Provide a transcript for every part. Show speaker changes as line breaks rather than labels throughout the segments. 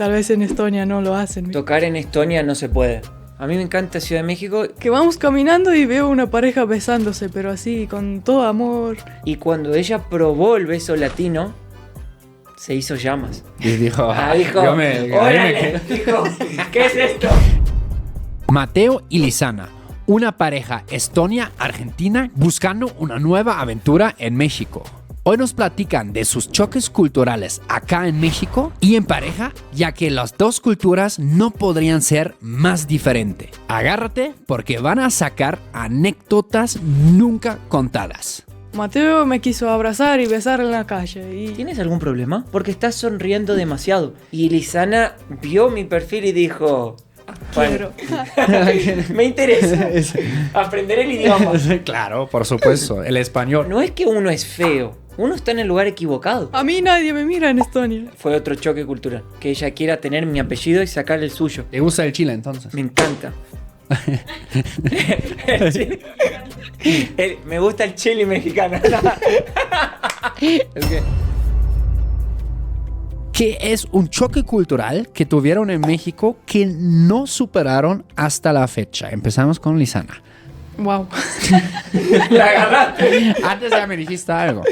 tal vez en Estonia no lo hacen.
Tocar en Estonia no se puede. A mí me encanta Ciudad de México.
Que vamos caminando y veo una pareja besándose, pero así, con todo amor.
Y cuando ella probó el beso latino, se hizo llamas.
Y dijo,
dijo, órale, dijo, ¿qué es esto?
Mateo y Lizana, una pareja Estonia-Argentina buscando una nueva aventura en México. Hoy nos platican de sus choques culturales acá en México y en pareja, ya que las dos culturas no podrían ser más diferentes. Agárrate porque van a sacar anécdotas nunca contadas.
Mateo me quiso abrazar y besar en la calle y...
¿Tienes algún problema? Porque estás sonriendo demasiado. Y Lizana vio mi perfil y dijo...
Quiero.
Me interesa aprender el idioma.
Claro, por supuesto, el español.
No es que uno es feo, uno está en el lugar equivocado.
A mí nadie me mira en Estonia.
Fue otro choque cultural, que ella quiera tener mi apellido y sacar el suyo.
¿Te gusta el chile entonces?
Me encanta. Me gusta el chile mexicano.
¿Qué es un choque cultural que tuvieron en México que no superaron hasta la fecha? Empezamos con Lizana.
Wow.
La agarraste.
Antes ya me dijiste algo.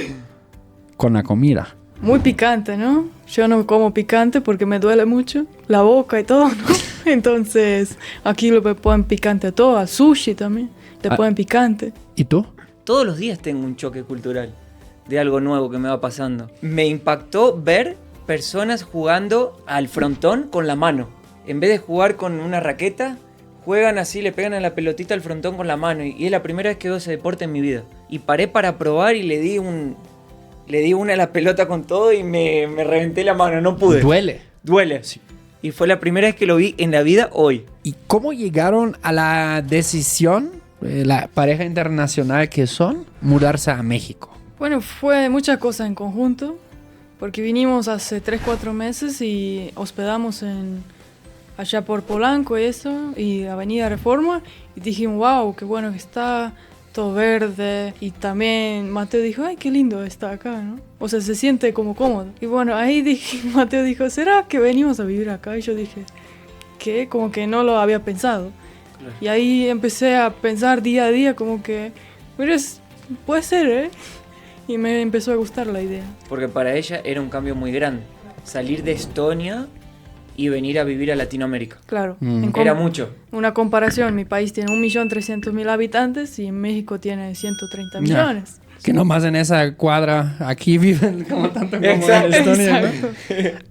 Con la comida.
Muy picante, ¿no? Yo no como picante porque me duele mucho la boca y todo, ¿no? Entonces, aquí le ponen picante a todo, al sushi también. Le ponen picante.
¿Y tú?
Todos los días tengo un choque cultural de algo nuevo que me va pasando. Me impactó ver personas jugando al frontón con la mano. En vez de jugar con una raqueta, juegan así, le pegan a la pelotita al frontón con la mano. Y es la primera vez que veo ese deporte en mi vida. Y paré para probar y le di una a la pelota con todo y me reventé la mano, no pude. Duele. Sí. Y fue la primera vez que lo vi en la vida hoy.
¿Y cómo llegaron a la decisión, la pareja internacional que son, mudarse a México?
Bueno, fue muchas cosas en conjunto, porque vinimos hace 3-4 meses y hospedamos allá por Polanco y eso, y Avenida Reforma, y dijimos, wow, qué bueno que está, todo verde, y también Mateo dijo, ay, qué lindo está acá, ¿no? O sea, se siente como cómodo. Y bueno, ahí Mateo dijo, ¿será que venimos a vivir acá? Y yo dije, ¿qué? Como que no lo había pensado. Claro. Y ahí empecé a pensar día a día como que, pero puede ser, ¿eh? Y me empezó a gustar la idea.
Porque para ella era un cambio muy grande. Salir de Estonia y venir a vivir a Latinoamérica.
Claro.
Era mucho.
Una comparación, mi país tiene 1.300.000 habitantes y México tiene 130 millones.
Que nomás en esa cuadra aquí viven como tanto como en Estonia, ¿no?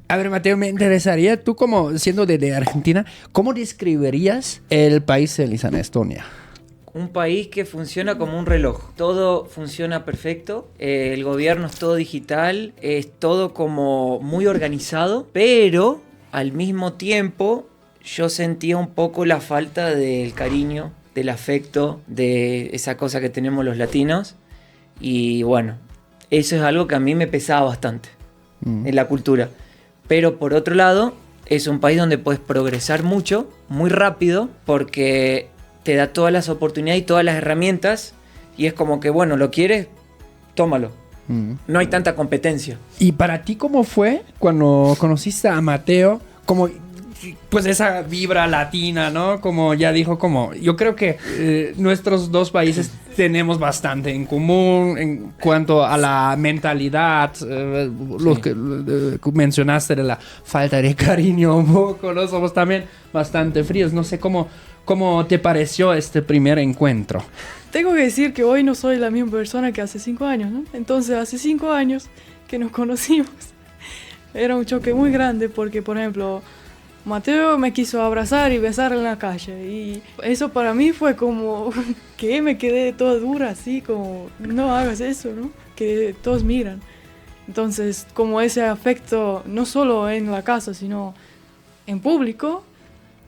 A ver, Mateo, me interesaría, tú como siendo de Argentina, ¿cómo describirías el país de Lizana, Estonia?
Un país que funciona como un reloj. Todo funciona perfecto. El gobierno es todo digital. Es todo como muy organizado. Pero al mismo tiempo yo sentía un poco la falta del cariño, del afecto, de esa cosa que tenemos los latinos. Y bueno, eso es algo que a mí me pesaba bastante en la cultura. Pero por otro lado, es un país donde puedes progresar mucho, muy rápido, porque te da todas las oportunidades y todas las herramientas y es como que, bueno, ¿lo quieres? Tómalo. No hay tanta competencia.
¿Y para ti cómo fue cuando conociste a Mateo? Como, pues esa vibra latina, ¿no? Como ya dijo, como yo creo que nuestros dos países tenemos bastante en común en cuanto a la mentalidad, lo que mencionaste de la falta de cariño un poco, ¿no? Somos también bastante fríos. No sé cómo te pareció este primer encuentro.
Tengo que decir que hoy no soy la misma persona que hace 5 años, ¿no? Entonces, hace 5 años que nos conocimos. Era un choque muy grande porque, por ejemplo, Mateo me quiso abrazar y besar en la calle. Y eso para mí fue como que me quedé toda dura, así como, no hagas eso, ¿no? Que todos miran. Entonces, como ese afecto, no solo en la casa, sino en público,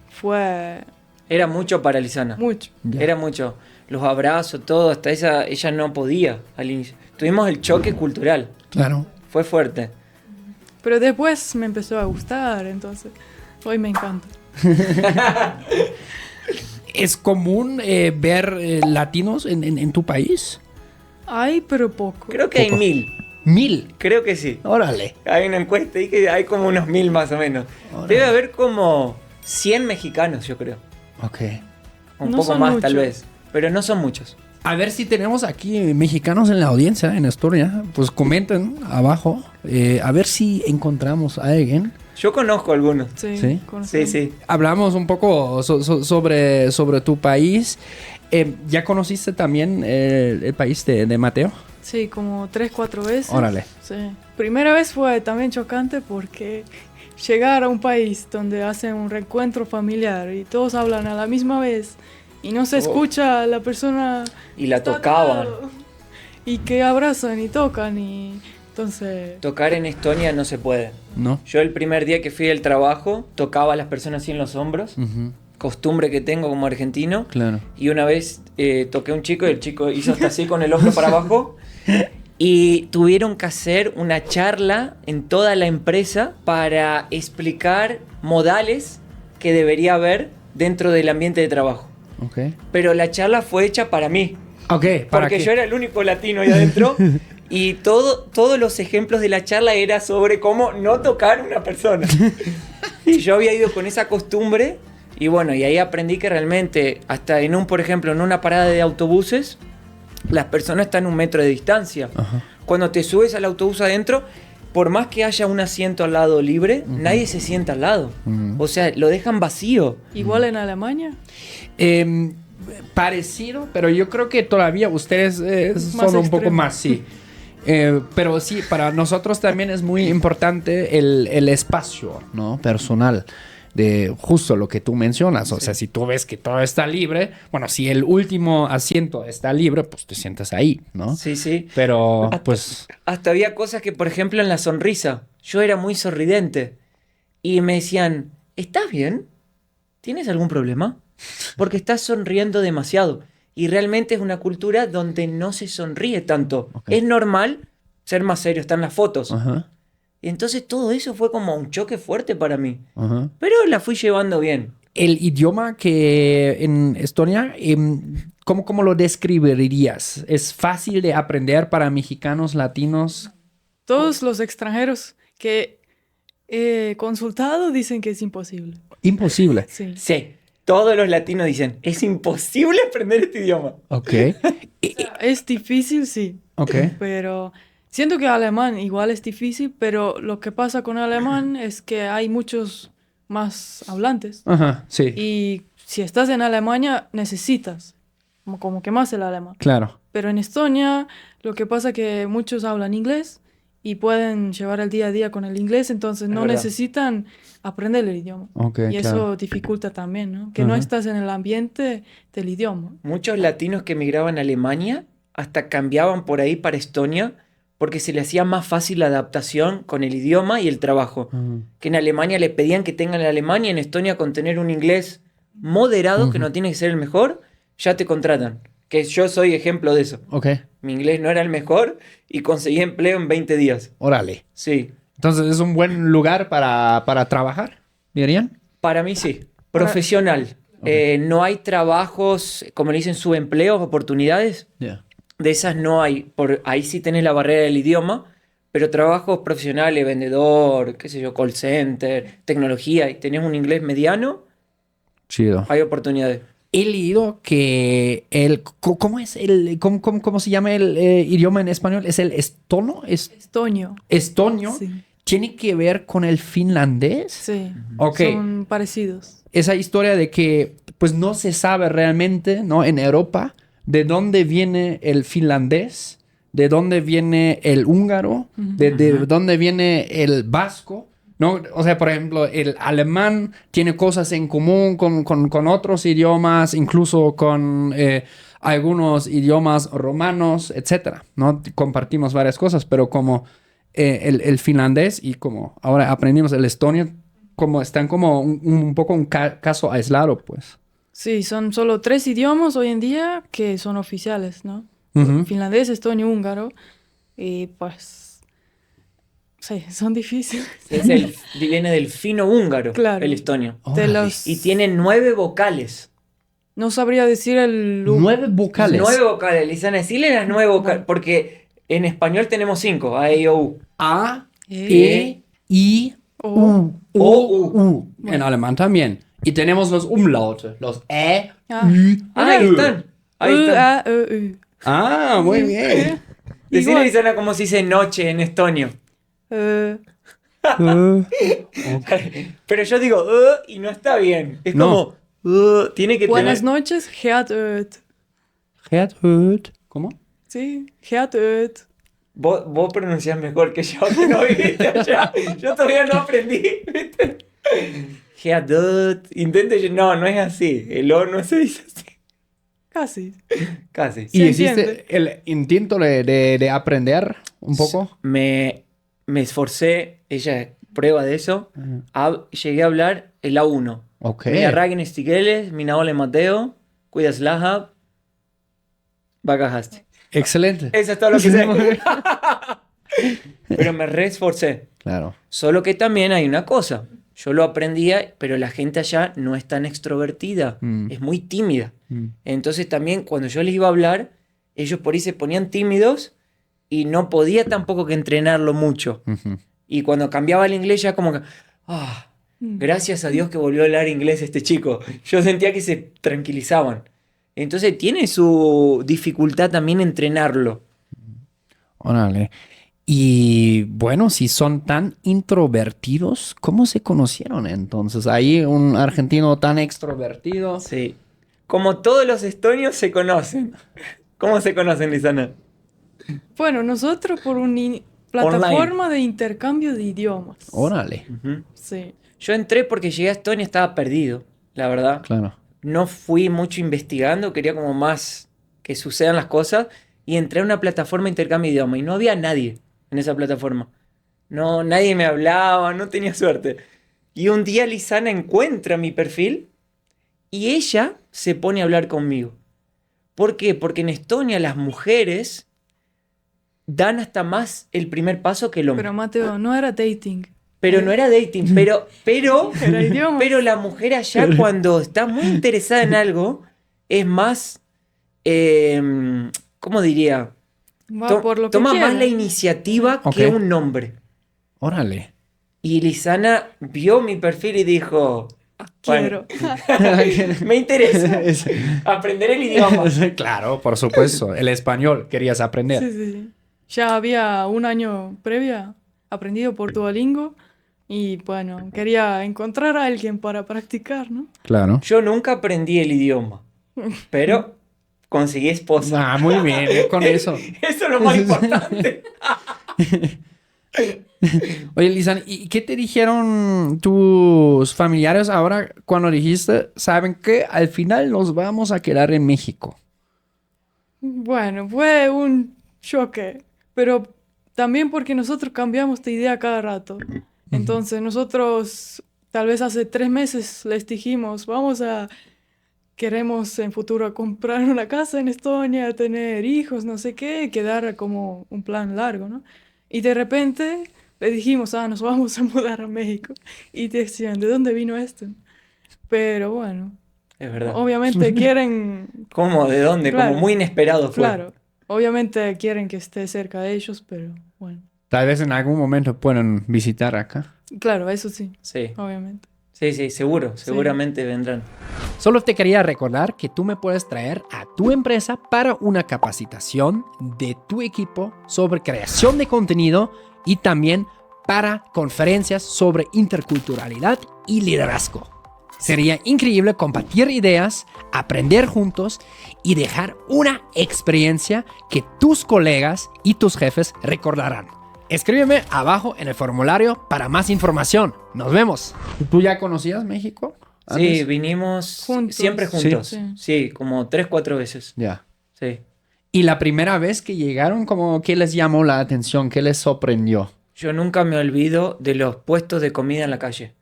fue...
Era mucho para Lizana.
Mucho.
Yeah.
Era mucho. Los abrazos, todo, hasta ella no podía al inicio. Tuvimos el choque cultural.
Claro.
Fue fuerte.
Pero después me empezó a gustar, entonces hoy me encanta.
¿Es común ver latinos en tu país?
Hay, pero poco.
Creo que hay 1000.
1.000.
Creo que sí.
Órale.
Hay una encuesta y que hay como unos 1.000 más o menos.
Órale.
Debe haber como 100 mexicanos, yo creo.
Ok.
Un
No
poco
son
más
muchos.
tal vez. Pero no son muchos.
A ver si tenemos aquí mexicanos en la audiencia, en Estonia. Pues comenten abajo. A ver si encontramos a alguien.
Yo conozco algunos.
Sí,
¿Sí?
conocemos.
Sí.
Hablamos un poco sobre tu país. ¿Ya conociste también el país de Mateo?
Sí, como 3, 4 veces.
Órale.
Sí. Primera vez fue también chocante porque llegar a un país donde hacen un reencuentro familiar y todos hablan a la misma vez y no se escucha a la persona
Y la
está
tocaban.
al lado, y que abrazan y tocan y entonces
Tocar en Estonia no se puede.
¿No?
Yo el primer día que fui del trabajo tocaba a las personas así en los hombros.
Ujú,
Costumbre que tengo como argentino.
claro.
Y una vez toqué a un chico y el chico hizo hasta así con el hombro para abajo. Y tuvieron que hacer una charla en toda la empresa para explicar modales que debería haber dentro del ambiente de trabajo.
Ok.
Pero la charla fue hecha para mí.
Ok, ¿para
Porque
qué?
yo era el único latino ahí adentro. Y todos los ejemplos de la charla era sobre cómo no tocar a una persona. Y yo había ido con esa costumbre. Y bueno, y ahí aprendí que realmente, hasta por ejemplo, en una parada de autobuses, las personas están a 1 metro de distancia.
Ajá.
Cuando te subes al autobús adentro, por más que haya un asiento al lado libre, nadie se sienta al lado.
Ujú.
O sea, lo dejan vacío.
igual en Alemania.
Parecido, pero yo creo que todavía ustedes son un poco
extremo.
más, sí. Pero sí, para nosotros también es muy importante el espacio, ¿no? Personal. De justo lo que tú mencionas. O sea, si tú ves que todo está libre, bueno, si el último asiento está libre, pues te sientas ahí, ¿no?
Sí, sí.
Pero, pues...
Hasta había cosas que, por ejemplo, en la sonrisa, yo era muy sorridente. Y me decían, ¿estás bien? ¿Tienes algún problema? Porque estás sonriendo demasiado. Y realmente es una cultura donde no se sonríe tanto.
Ok.
Es normal ser más serio, están las fotos.
Ajá,
Y entonces todo eso fue como un choque fuerte para mí.
ajá.
Pero la fui llevando bien.
El idioma que en Estonia, ¿cómo lo describirías? ¿Es fácil de aprender para mexicanos, latinos?
Todos los extranjeros que he consultado dicen que es imposible.
Imposible.
Sí.
Sí, todos los latinos dicen, es imposible aprender este idioma.
Ok.
Es difícil, sí.
Ok.
Pero siento que alemán igual es difícil, pero lo que pasa con alemán es que hay muchos más hablantes.
Ajá, sí.
Y si estás en Alemania, necesitas como que más el alemán.
Claro.
Pero en Estonia, lo que pasa es que muchos hablan inglés y pueden llevar el día a día con el inglés, entonces
Es
no
verdad.
necesitan aprender el idioma.
Ok,
Y eso
claro.
dificulta también, ¿no? Que no
Ajá.
estás en el ambiente del idioma.
Muchos latinos que emigraban a Alemania hasta cambiaban por ahí para Estonia porque se le hacía más fácil la adaptación con el idioma y el trabajo.
Ujú.
Que en Alemania le pedían que tengan el alemán y en Estonia con tener un inglés moderado, que
Ujú.
no tiene que ser el mejor, ya te contratan. Que yo soy ejemplo de eso.
Ok.
Mi inglés no era el mejor y conseguí empleo en 20 días.
Órale.
Sí,
Entonces, ¿es un buen lugar para trabajar? ¿Dirían?
para mí sí. Profesional. No hay trabajos, como le dicen, subempleos, oportunidades.
Yeah.
De esas no hay. Ahí sí tenés la barrera del idioma, pero trabajos profesionales, vendedor, qué sé yo, call center, tecnología, y tenés un inglés mediano,
Chido.
hay oportunidades.
He leído que ¿cómo se llama el idioma en español? ¿Es el estono?
Estonio.
Estonio.
Sí.
¿Tiene que ver con el finlandés?
Sí.
Ok.
Son parecidos.
Esa historia de que pues no se sabe realmente, ¿no? En Europa, de dónde viene el finlandés, de dónde viene el húngaro, de dónde viene el vasco, ¿no? O sea, por ejemplo, el alemán tiene cosas en común con otros idiomas, incluso con algunos idiomas romanos, etcétera, ¿no? Compartimos varias cosas, pero como el finlandés y como ahora aprendimos el estonio, como están como un poco un caso aislado, pues.
Sí, son solo 3 idiomas hoy en día que son oficiales, ¿no?
Ujú.
Finlandés, estonio, húngaro. Y pues... Sí, son difíciles.
Viene del fino húngaro,
Claro.
el estonio.
De
Órale.
los...
Y tiene 9 vocales.
No sabría decir el...
9 vocales.
9 vocales, Lisana, decirle las 9 vocales, porque En español tenemos 5, A, E, I, O, U.
A,
E,
E, I, U.
O, U.
En alemán también. Y tenemos los umlaute, los E,
Ah.
U,
Ahí
Ö.
están. Ahí están.
A, E, U.
Ah, muy bien.
Decirle,
Igual.
Lisana, cómo se dice noche en estonio. Pero yo digo, y no está bien. Es
No.
como, tiene que
Buenas
tener...
noches, Gerd Öd.
Gerd Öd. ¿Cómo?
Sí, Gerd Öd.
Vos pronunciás mejor que yo, que no viviste allá. Yo todavía no aprendí, ¿viste? Geadot. Intente, no es así. El O no se dice así.
Casi.
Casi.
Se
¿Y
entiende.
hiciste el intento de aprender un poco?
Me esforcé, ella prueba de eso. Llegué a hablar el A1.
Ok.
Mira, Ragen Stigueles, Minaole Mateo, Cuidas Laja, Bagajaste.
Excelente.
Eso es todo lo que sé. Pero me re esforcé.
Claro.
Solo que también hay una cosa. Yo lo aprendía, pero la gente allá no es tan extrovertida. Es muy tímida. Entonces también cuando yo les iba a hablar, ellos por ahí se ponían tímidos y no podía tampoco que entrenarlo mucho. Y cuando cambiaba el inglés ya como que... gracias a Dios que volvió a hablar inglés este chico. Yo sentía que se tranquilizaban. Entonces tiene su dificultad también entrenarlo.
Órale. Y bueno, si son tan introvertidos, ¿cómo se conocieron entonces? Ahí un argentino tan extrovertido.
Sí. Como todos los estonios se conocen. ¿Cómo se conocen, Lisana?
Bueno, nosotros por una plataforma de intercambio de idiomas.
Órale.
Ujú.
Sí.
Yo entré porque llegué a Estonia, estaba perdido, la verdad.
Claro.
No fui mucho investigando, quería como más que sucedan las cosas. Y entré a una plataforma de intercambio de idiomas y no había nadie en esa plataforma. No, nadie me hablaba, no tenía suerte. Y un día Lisana encuentra mi perfil y ella se pone a hablar conmigo. ¿Por qué? Porque en Estonia las mujeres dan hasta más el primer paso que el hombre.
Pero Mateo, no era dating.
Pero no era dating, pero
Era idioma.
pero la mujer allá cuando está muy interesada en algo es más, ¿cómo diría?
Va por lo que
Toma más
quiera.
la iniciativa
Ok.
que un hombre.
Órale.
Y Lisana vio mi perfil y dijo,
Quiero.
bueno, me interesa aprender el idioma.
Claro, por supuesto. El español querías aprender.
Sí, sí, sí. Ya había un año previa aprendido por Duolingo y bueno, quería encontrar a alguien para practicar, ¿no?
Claro.
Yo nunca aprendí el idioma, pero conseguí esposa.
Ah, muy bien, con eso.
Eso es lo más importante.
Oye, Lisan, ¿y qué te dijeron tus familiares ahora cuando dijiste, saben que al final nos vamos a quedar en México?
Bueno, fue un choque, pero también porque nosotros cambiamos de idea cada rato. Entonces nosotros tal vez hace 3 meses les dijimos, queremos en futuro comprar una casa en Estonia, tener hijos, no sé qué, quedar como un plan largo, ¿no? Y de repente le dijimos, nos vamos a mudar a México. Y decían, ¿de dónde vino esto? Pero bueno,
Es verdad.
obviamente quieren,
¿Cómo? ¿De dónde?
Claro.
Como muy inesperado fue.
claro, obviamente quieren que esté cerca de ellos, pero bueno.
Tal vez en algún momento puedan visitar acá.
Claro, eso sí,
Sí,
obviamente.
sí, seguro. Seguramente vendrán.
Solo te quería recordar que tú me puedes traer a tu empresa para una capacitación de tu equipo sobre creación de contenido y también para conferencias sobre interculturalidad y liderazgo. Sería increíble compartir ideas, aprender juntos y dejar una experiencia que tus colegas y tus jefes recordarán. Escríbeme abajo en el formulario para más información. Nos vemos. ¿Tú ya conocías México?
Sí,
antes?
vinimos
Juntos.
siempre juntos.
Sí.
Sí, como 3, 4 veces.
Ya.
Sí.
Y la primera vez que llegaron, como, ¿qué les llamó la atención? ¿Qué les sorprendió?
Yo nunca me olvido de los puestos de comida en la calle.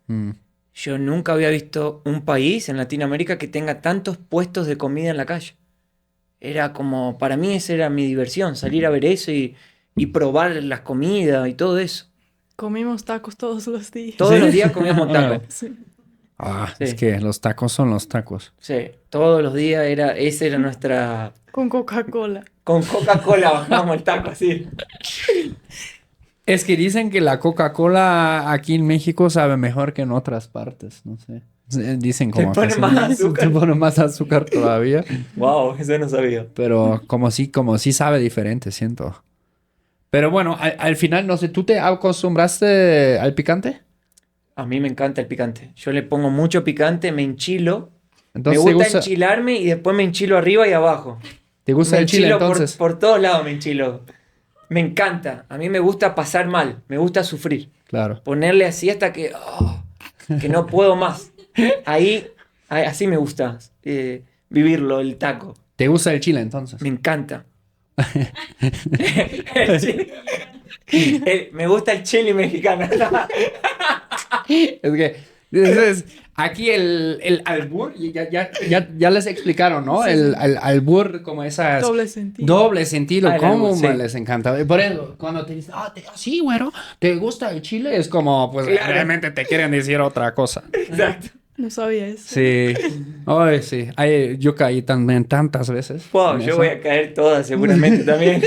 Yo nunca había visto un país en Latinoamérica que tenga tantos puestos de comida en la calle. Era como, para mí esa era mi diversión, salir a ver eso y probar las comidas y todo eso.
Comimos tacos todos los días.
Todos los días comíamos tacos.
Sí.
Ah,
Sí.
es que los tacos son los tacos.
Sí, todos los días esa era nuestra...
Con Coca-Cola.
Con Coca-Cola bajábamos el taco así.
Es que dicen que la Coca-Cola aquí en México sabe mejor que en otras partes, no sé. Dicen como
Te pone
que
más azúcar.
te pone más azúcar todavía.
Wow, eso no sabía.
Pero como sí sabe diferente, siento. Pero bueno, al final, no sé, ¿tú te acostumbraste al picante?
A mí me encanta el picante. Yo le pongo mucho picante, me enchilo.
Entonces,
Me gusta enchilarme y después me enchilo arriba y abajo.
¿te gusta
Me
el chile
enchilo
entonces?
por todos lados me enchilo. Me encanta. A mí me gusta pasar mal. Me gusta sufrir.
Claro.
Ponerle así hasta que no puedo más. Así me gusta vivirlo, el taco.
¿Te gusta el chile entonces?
Me encanta. El chile. Me gusta el chile mexicano.
Es que entonces, aquí el albur, ya les explicaron, ¿no?
Sí,
El
sí.
albur, como esas...
Doble sentido.
Doble sentido,
Ah, el
¿cómo
albur, sí.
les encanta? Por eso, cuando te dicen, sí, güero, ¿te gusta el chile? Es como, pues,
Claro.
realmente te quieren decir otra cosa.
Exacto.
No sabía eso.
Sí. Ay, sí. Ay, yo caí también tantas veces.
Wow,
en
yo
eso.
voy a caer todas seguramente también.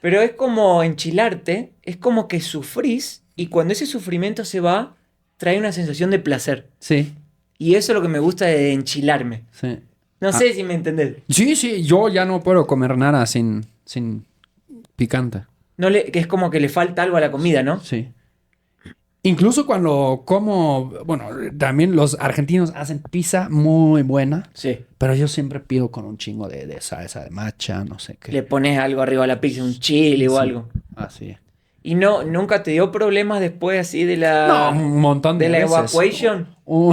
Pero es como enchilarte, es como que sufrís y cuando ese sufrimiento se va, trae una sensación de placer.
Sí,
Y eso es lo que me gusta de enchilarme.
sí.
No sé si me entendés.
Sí, yo ya no puedo comer nada sin picante.
Que es como que le falta algo a la comida, ¿no?
Sí. Incluso cuando como, bueno, también los argentinos hacen pizza muy buena,
Sí.
pero yo siempre pido con un chingo de salsa de matcha, no sé qué.
Le pones algo arriba a la pizza, un chile o
Sí.
algo.
Así.
Y nunca te dio problemas después así de la...
No, un montón de
de la
veces.
evacuation.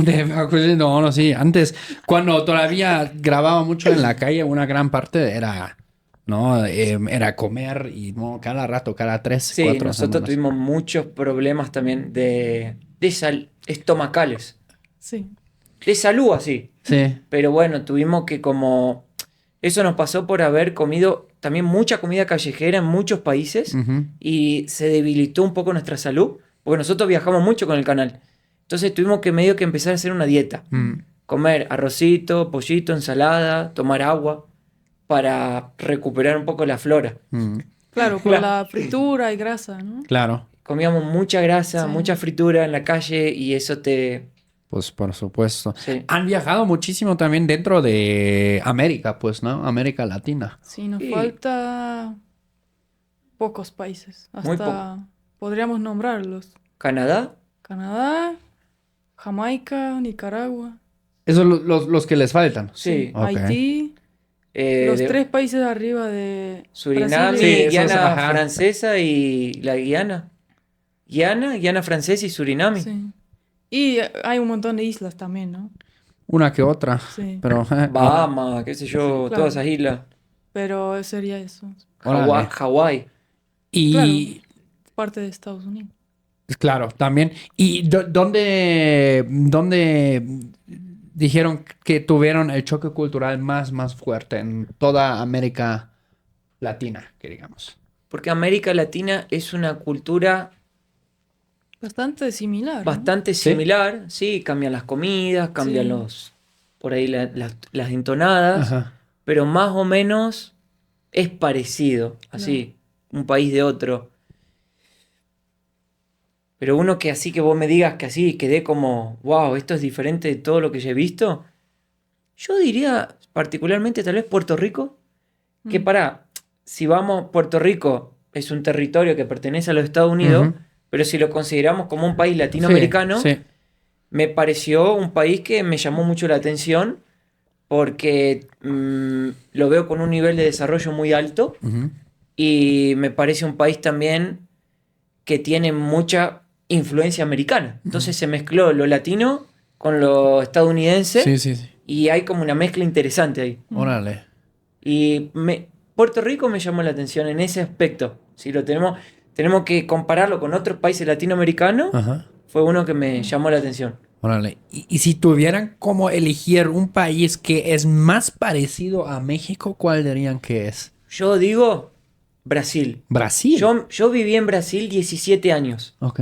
De evacuation, no, sí. Antes, cuando todavía grababa mucho en la calle, una gran parte era, ¿no? Era comer y no, cada rato, cada 3,
Sí,
4
nosotros
semanas.
tuvimos muchos problemas también de estomacales.
Sí.
De salud así.
Sí.
Pero bueno, tuvimos que como... Eso nos pasó por haber comido también mucha comida callejera en muchos países
Ujú.
y se debilitó un poco nuestra salud, porque nosotros viajamos mucho con el canal. Entonces tuvimos que medio que empezar a hacer una dieta.
Mm.
Comer arrocito, pollito, ensalada, tomar agua para recuperar un poco la flora.
Mm.
Claro, por la fritura y grasa, ¿no?
Claro.
Comíamos mucha grasa,
Sí.
mucha fritura en la calle y eso te...
Pues por supuesto.
Sí.
Han viajado muchísimo también dentro de América, pues, ¿no? América Latina.
Sí, nos
Sí.
falta pocos países.
Muy
Hasta podríamos nombrarlos.
Canadá,
Canadá, Jamaica, Nicaragua,
Esos son los que les faltan.
sí.
Ok.
Haití, los 3 países de arriba de
Surinam,
Brasil.
Sí, esos,
Guiana
ajá.
francesa y la Guiana. Guiana francesa y Surinam.
Sí. Y hay un montón de islas también, ¿no?
Una que otra.
Sí.
Pero,
Bahamas, qué sé yo,
Claro.
todas esas islas.
Pero sería eso.
Órale.
Hawái.
Y
Parte de Estados Unidos.
claro, también. ¿Y dónde dijeron que tuvieron el choque cultural más fuerte en toda América Latina, que digamos?
Porque América Latina es una cultura
Bastante similar, ¿no?
bastante
Sí.
similar. Sí, cambian las comidas, cambian
Sí.
por ahí las entonadas.
Ajá.
Pero más o menos es parecido, así, un país de otro. Pero uno que así que vos me digas que así quedé como, wow, esto es diferente de todo lo que yo he visto. Yo diría particularmente tal vez Puerto Rico, que si vamos, Puerto Rico es un territorio que pertenece a los Estados Unidos,
Ujú.
pero si lo consideramos como un país latinoamericano,
Sí.
me pareció un país que me llamó mucho la atención porque lo veo con un nivel de desarrollo muy alto
Ujú.
y me parece un país también que tiene mucha influencia americana. Entonces se mezcló lo latino con lo estadounidense
Sí.
y hay como una mezcla interesante ahí.
Órale.
Y Puerto Rico me llamó la atención en ese aspecto. Si lo tenemos que compararlo con otros países latinoamericanos,
Ajá.
fue uno que me llamó la atención.
Órale. Y si tuvieran como elegir un país que es más parecido a México, ¿cuál dirían que es?
Yo digo Brasil.
Brasil.
Yo viví en Brasil 17 años.
Ok.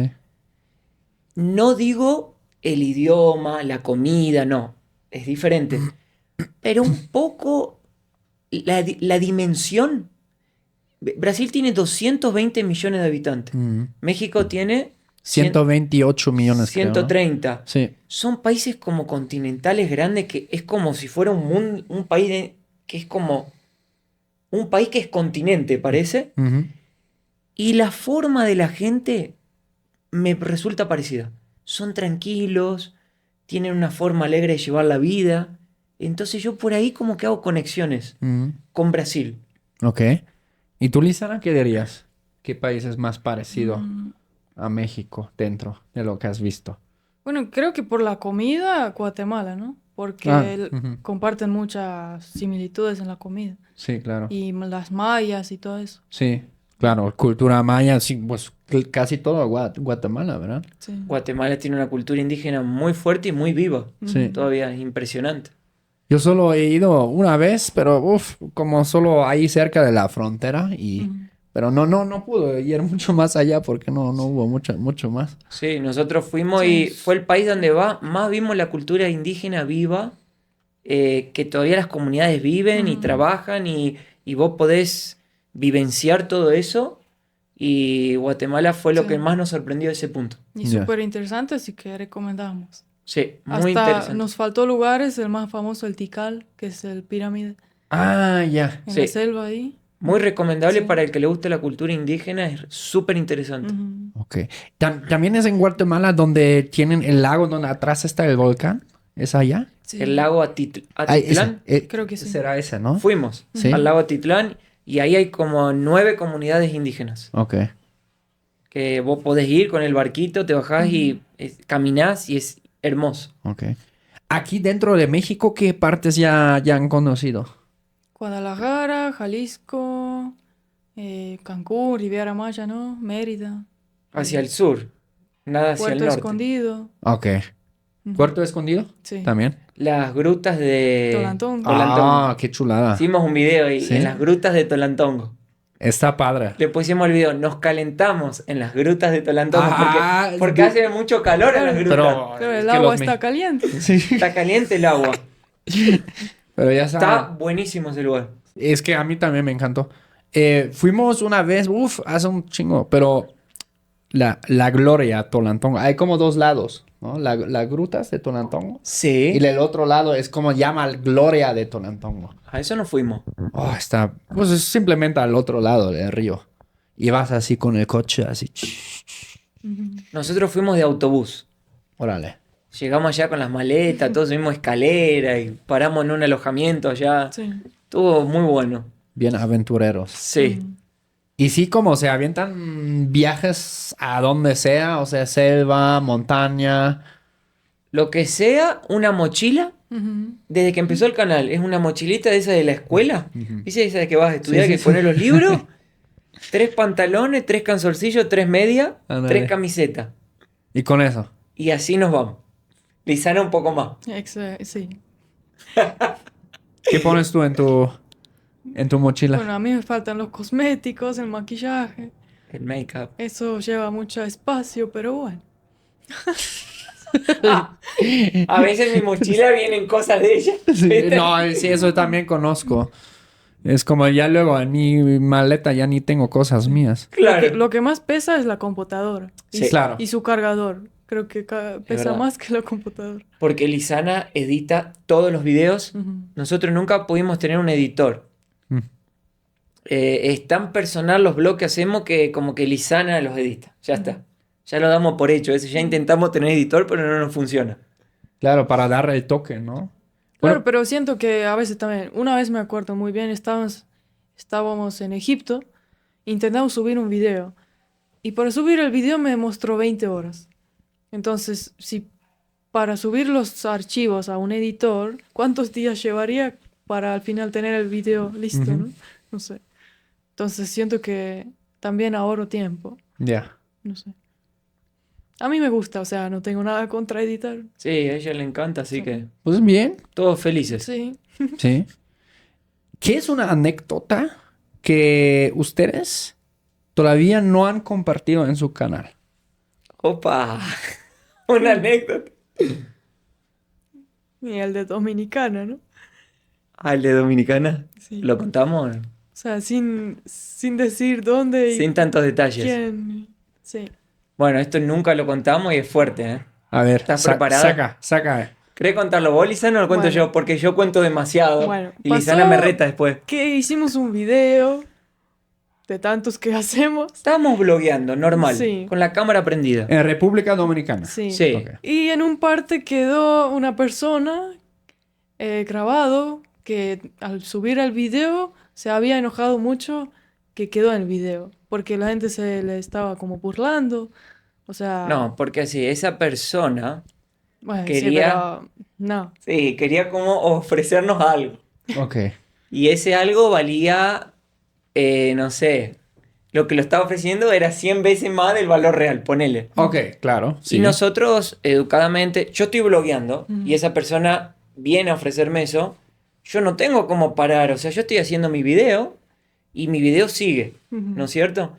No digo el idioma, la comida, no, es diferente. Pero un poco la dimensión. Brasil tiene 220 millones de habitantes. México tiene
128 millones, creo, ¿no?
130.
Sí.
Son países como continentales grandes que es como si fuera un país que es como un país que es continente, parece.
Ujú.
Y la forma de la gente me resulta parecida. Son tranquilos, tienen una forma alegre de llevar la vida. Entonces yo por ahí como que hago conexiones
Ujú.
con Brasil.
Ok. ¿Y tú, Lizana, qué dirías? ¿Qué país es más parecido
Mm,
a México dentro de lo que has visto?
Bueno, creo que por la comida, Guatemala, ¿no? Porque
Ujú.
comparten muchas similitudes en la comida.
Sí, claro.
Y las mayas y todo eso.
Sí, claro. Cultura maya, sí, pues casi todo Guatemala, ¿verdad?
Sí.
Guatemala tiene una cultura indígena muy fuerte y muy viva.
Sí.
Todavía es impresionante.
Yo solo he ido una vez, pero como solo ahí cerca de la frontera
Ujú.
pero no pude ir mucho más allá porque no hubo mucho más.
Sí, nosotros fuimos
Sí.
y fue el país donde más vimos la cultura indígena viva, que todavía las comunidades viven y
Ujú.
trabajan y vos podés vivenciar todo eso. Y Guatemala fue lo
Sí.
que más nos sorprendió de ese punto.
Y
Ya.
súper interesante, así que recomendamos.
Sí, muy
Hasta
interesante.
nos faltó lugares, el más famoso, el Tikal, que es el pirámide
Ah, ya.
en
Sí.
la selva ahí.
Muy recomendable
Sí.
para el que le guste la cultura indígena, es súper interesante.
Ujú.
Ok. También es en Guatemala donde tienen el lago donde atrás está el volcán. ¿Es allá?
Sí.
El lago
Ay,
Atitlán,
Creo que sí.
Será ese, ¿no?
fuimos
Sí.
al lago Atitlán y ahí hay como 9 comunidades indígenas.
Ok.
Que vos podés ir con el barquito, te bajás y caminás y es hermoso.
Ok. Aquí dentro de México, ¿qué partes ya han conocido?
Guadalajara, Jalisco, Cancún, Riviera Maya, ¿no? Mérida,
Hacia el sur, nada hacia el
Puerto
norte.
Escondido.
Ok.
Ujú.
¿Puerto Escondido?
Sí.
También.
Las grutas de
Tolantongo.
Ah, qué chulada.
Hicimos un video ahí,
¿Sí?
en las grutas de Tolantongo.
Está padre.
Le pusimos el video, nos calentamos en las grutas de Tolantongo
Ah,
porque hace mucho calor en las grutas.
Pero,
Pero
es
el
que
agua
los
está
me-
caliente.
Sí.
Está caliente el agua.
Pero ya
Está
sabes.
buenísimo ese lugar.
Es que a mí también me encantó. Fuimos una vez, hace un chingo, pero la Gloria Tolantongo. Hay como dos lados, ¿no? Las grutas de Tolantongo.
Sí.
Y el otro lado es como llama Gloria de Tolantongo.
A eso no fuimos.
Oh, está. Pues es simplemente al otro lado del río. Y vas así con el coche, así.
Ujú.
Nosotros fuimos de autobús.
Órale.
Llegamos allá con las maletas, todos subimos escalera y paramos en un alojamiento allá.
Sí.
Estuvo muy bueno.
Bien aventureros.
Sí.
Y sí, como se avientan viajes a donde sea, o sea, selva, montaña.
Lo que sea, una mochila,
Ujú.
desde que empezó el canal, es una mochilita de esa de la escuela. ¿Viste esa de que vas a estudiar,
Sí, sí,
que
sí.
pones los libros? 3 pantalones, 3 canzoncillos, 3 medias,
Ándale.
3 camisetas.
Y con eso.
Y así nos vamos. Lizana un poco más.
Sí.
¿Qué pones tú en tu mochila?
Bueno, a mí me faltan los cosméticos, el maquillaje.
El make-up.
Eso lleva mucho espacio, pero bueno.
A veces en mi mochila vienen cosas de ella.
Sí, no, sí, eso también conozco. Es como ya luego en mi maleta ya ni tengo cosas mías.
Claro.
Lo que más pesa es la computadora.
Sí.
Claro.
Y su cargador. Creo que pesa
verdad.
más que la computadora.
Porque Lizana edita todos los videos.
Ujú.
Nosotros nunca pudimos tener un editor.
Mm.
Es tan personal los blogs que hacemos que como que Lizana los edita. Ya está. Ya lo damos por hecho. Eso ya intentamos tener editor, pero no nos funciona.
Claro, para darle el toque, ¿no?
Claro,
Bueno.
pero siento que a veces también, una vez me acuerdo muy bien, estábamos en Egipto, intentamos subir un video y para subir el video me mostró 20 horas. Entonces, si para subir los archivos a un editor, ¿cuántos días llevaría para al final tener el video listo,
Ujú.
¿no? No sé. Entonces siento que también ahorro tiempo,
Ya.
no sé. A mí me gusta, o sea, no tengo nada contra editar.
Sí, a ella le encanta, así
Sí.
que
Pues bien.
todos felices.
Sí.
Sí. ¿Qué es una anécdota que ustedes todavía no han compartido en su canal?
Opa, una anécdota.
Y el de Dominicana, ¿no?
Ah, el de Dominicana.
Sí.
¿Lo contamos?
O sea, sin decir dónde y
Sin tantos detalles.
quién. Sí.
Bueno, esto nunca lo contamos y es fuerte, ¿eh?
A ver,
¿Estás preparado?
saca.
¿Querés contarlo vos, Lisana, o lo cuento
Bueno.
yo? Porque yo cuento demasiado.
Bueno,
y Lisana
pasó
me reta después.
que hicimos un video de tantos que hacemos.
Estábamos blogueando, normal.
Sí.
Con la cámara prendida.
En República Dominicana.
Sí.
Sí.
Ok.
Y en un parte quedó una persona grabado que al subir el video se había enojado mucho que quedó en el video. Porque la gente se le estaba como burlando. O sea...
No, porque así, esa persona,
Bueno,
quería-
sí, pero... No.
sí, quería como ofrecernos algo.
Ok.
Y ese algo valía, no sé, lo que lo estaba ofreciendo era 100 veces más del valor real, ponele.
Ok, claro. Sí.
Y nosotros, educadamente, yo estoy blogueando
Ujú.
y esa persona viene a ofrecerme eso. Yo no tengo cómo parar, o sea, yo estoy haciendo mi video y mi video sigue,
Ujú.
¿no es cierto?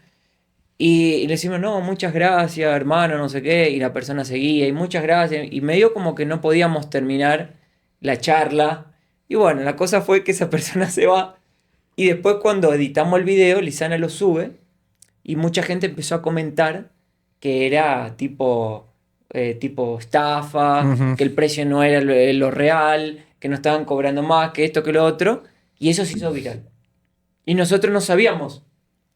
Y le decimos, no, muchas gracias, hermano, no sé qué, y la persona seguía, y muchas gracias, y medio como que no podíamos terminar la charla. Y bueno, la cosa fue que esa persona se va, y después cuando editamos el video, Lisana lo sube, y mucha gente empezó a comentar que era tipo estafa,
Ujú.
que el precio no era lo real, que no estaban cobrando más, que esto, que lo otro, y eso se hizo viral. Y nosotros no sabíamos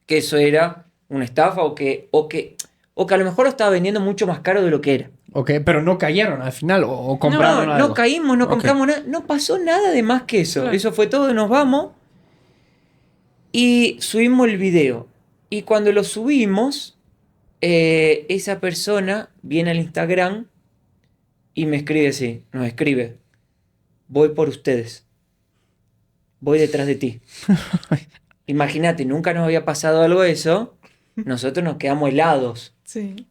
que eso era una estafa o que a lo mejor lo estaba vendiendo mucho más caro de lo que era.
Ok, pero no cayeron al final o compraron
No,
algo.
no caímos, no
Ok.
compramos nada, no pasó nada de más que eso.
Claro.
Eso fue todo, nos vamos y subimos el video. Y cuando lo subimos, esa persona viene al Instagram y me escribe así, nos escribe, voy por ustedes, voy detrás de ti. Imagínate, nunca nos había pasado algo de eso, nosotros nos quedamos helados.
Sí.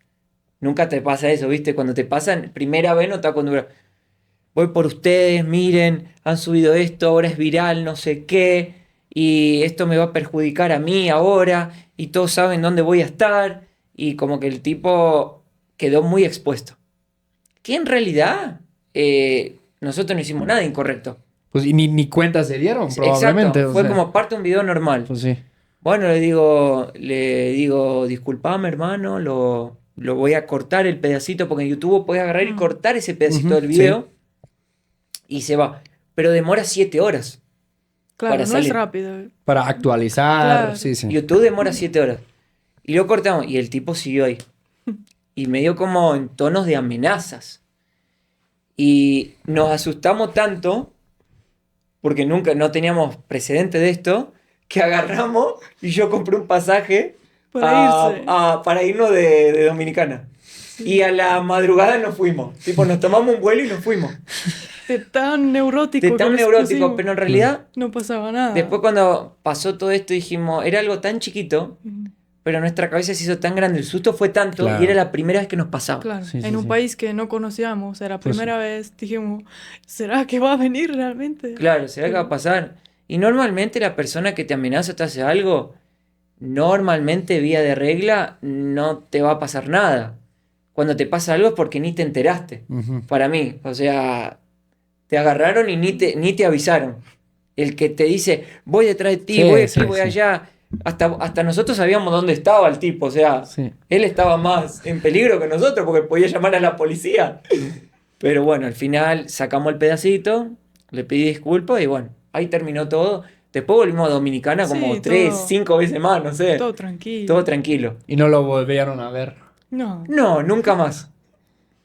Nunca te pasa eso, ¿viste? Cuando te pasan, primera vez no te acostumbras. Voy por ustedes, miren, han subido esto, ahora es viral, no sé qué, y esto me va a perjudicar a mí ahora, y todos saben dónde voy a estar, y como que el tipo quedó muy expuesto. Que en realidad nosotros no hicimos nada incorrecto.
Pues y ni cuenta se dieron, probablemente.
Exacto,
o
fue
sea.
como parte de un video normal.
Pues sí.
Bueno, le digo, disculpame, hermano, lo voy a cortar el pedacito, porque en YouTube puedes agarrar y cortar ese pedacito
Ujú,
del video y se va. Pero demora 7 horas.
Claro,
Para
no
salir.
es rápido.
Para actualizar.
Claro.
Sí, sí.
YouTube demora 7 horas. Y lo cortamos y el tipo siguió ahí. Y medio como en tonos de amenazas. Y nos asustamos tanto, porque nunca, no teníamos precedente de esto, que agarramos y yo compré un pasaje
Para irse.
para irnos de Dominicana. Y a la madrugada nos fuimos. Tipo, nos tomamos un vuelo y nos fuimos.
De tan neurótico.
De
que
tan
nos
neurótico,
pusimos.
pero en realidad,
No pasaba nada.
después cuando pasó todo esto dijimos, era algo tan chiquito,
Ujú.
pero nuestra cabeza se hizo tan grande, el susto fue tanto,
Claro.
y era la primera vez que nos pasaba.
Claro,
Sí, sí,
en un
sí.
país que no conocíamos, era la
Pues
primera vez, dijimos, ¿será que va a venir realmente?
Claro, ¿será que va a pasar? Y normalmente la persona que te amenaza o te hace algo, normalmente vía de regla, no te va a pasar nada. Cuando te pasa algo es porque ni te enteraste.
Ujú.
Para mí, o sea, te agarraron y ni te avisaron. El que te dice, voy detrás de ti,
Sí,
voy aquí,
sí,
voy
sí.
allá. Hasta nosotros sabíamos dónde estaba el tipo, o sea,
Sí.
él estaba más en peligro que nosotros porque podía llamar a la policía. Pero bueno, al final sacamos el pedacito, le pedí disculpas y bueno, ahí terminó todo. Después volvimos a Dominicana como
Sí,
3,
todo-
5 veces más, no sé.
Todo tranquilo.
Todo tranquilo.
Y no lo volvieron a ver.
No.
No, nunca más.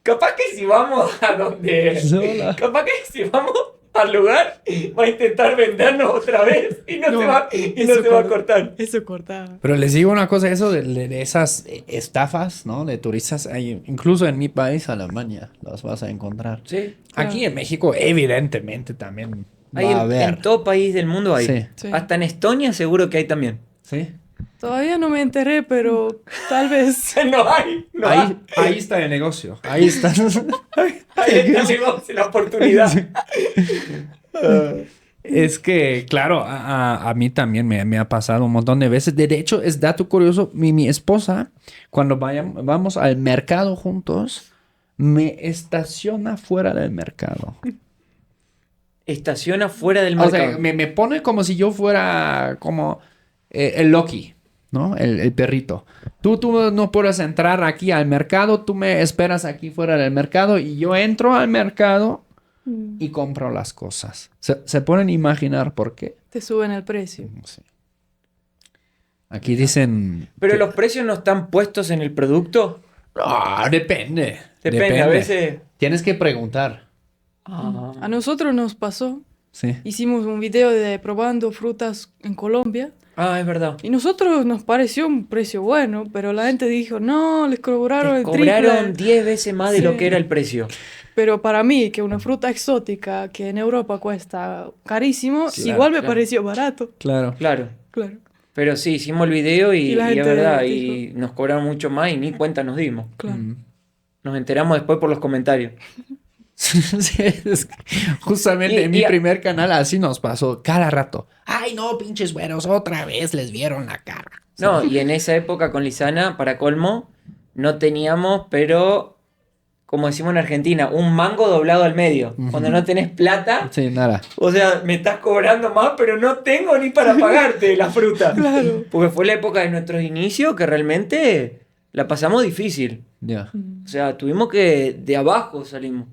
Capaz que si vamos a donde...
Sola.
Capaz que si vamos al lugar va a intentar vendernos otra vez y no,
No,
se va, y no
eso
se va a
corta-
cortar.
Eso cortaba.
Pero les digo una cosa, eso de esas estafas, ¿no? De turistas, incluso en mi país, Alemania, las vas a encontrar.
Sí.
Aquí en México, evidentemente, también va
Hay
a haber.
en todo país del mundo hay.
Sí.
Sí.
Hasta en Estonia seguro que hay también.
¿Sí?
Todavía no me enteré, pero tal vez.
No hay. No
Ahí está el negocio. Ahí está.
Ahí está el negocio, la oportunidad.
Es que, claro, a mí también me ha pasado un montón de veces. De hecho, es dato curioso, mi esposa, cuando vamos al mercado juntos, me estaciona fuera del mercado.
Estaciona fuera del
O
mercado.
sea, me pone como si yo fuera como el Loki, ¿no? El perrito. Tú no puedes entrar aquí al mercado, tú me esperas aquí fuera del mercado y yo entro al mercado y compro las cosas. ¿Se pueden imaginar por qué?
Te suben el precio.
Sí. Aquí dicen...
Pero los precios no están puestos en el producto.
Ah, depende.
Depende, a veces.
Tienes que preguntar.
A nosotros nos pasó.
Sí.
Hicimos un video de probando frutas en Colombia.
Ah, es verdad.
Y nosotros nos pareció un precio bueno, pero la gente dijo, no, les cobraron
Les
el
cobraron
triple.
10 veces más de
Sí.
lo que era el precio.
Pero para mí, que una fruta exótica que en Europa cuesta carísimo,
Claro,
igual me
claro.
pareció barato.
Claro.
Claro.
Claro,
Pero sí, hicimos el video
Y la
y es
gente
verdad.
dijo-
Y nos cobraron mucho más y ni cuenta nos dimos.
claro.
Nos enteramos después por los comentarios.
Sí, es que justamente
Y-
en mi
y-
primer canal así nos pasó cada rato. Ay, no, pinches güeros, otra vez les vieron la cara.
No, y en esa época con Lisana, para colmo, no teníamos, pero como decimos en Argentina, un mango doblado al medio. Cuando no tenés plata,
Sí, nada.
o sea, me estás cobrando más, pero no tengo ni para pagarte la fruta.
Claro.
Porque fue la época de nuestros inicios que realmente la pasamos difícil.
Ya.
O sea, tuvimos que de abajo salimos.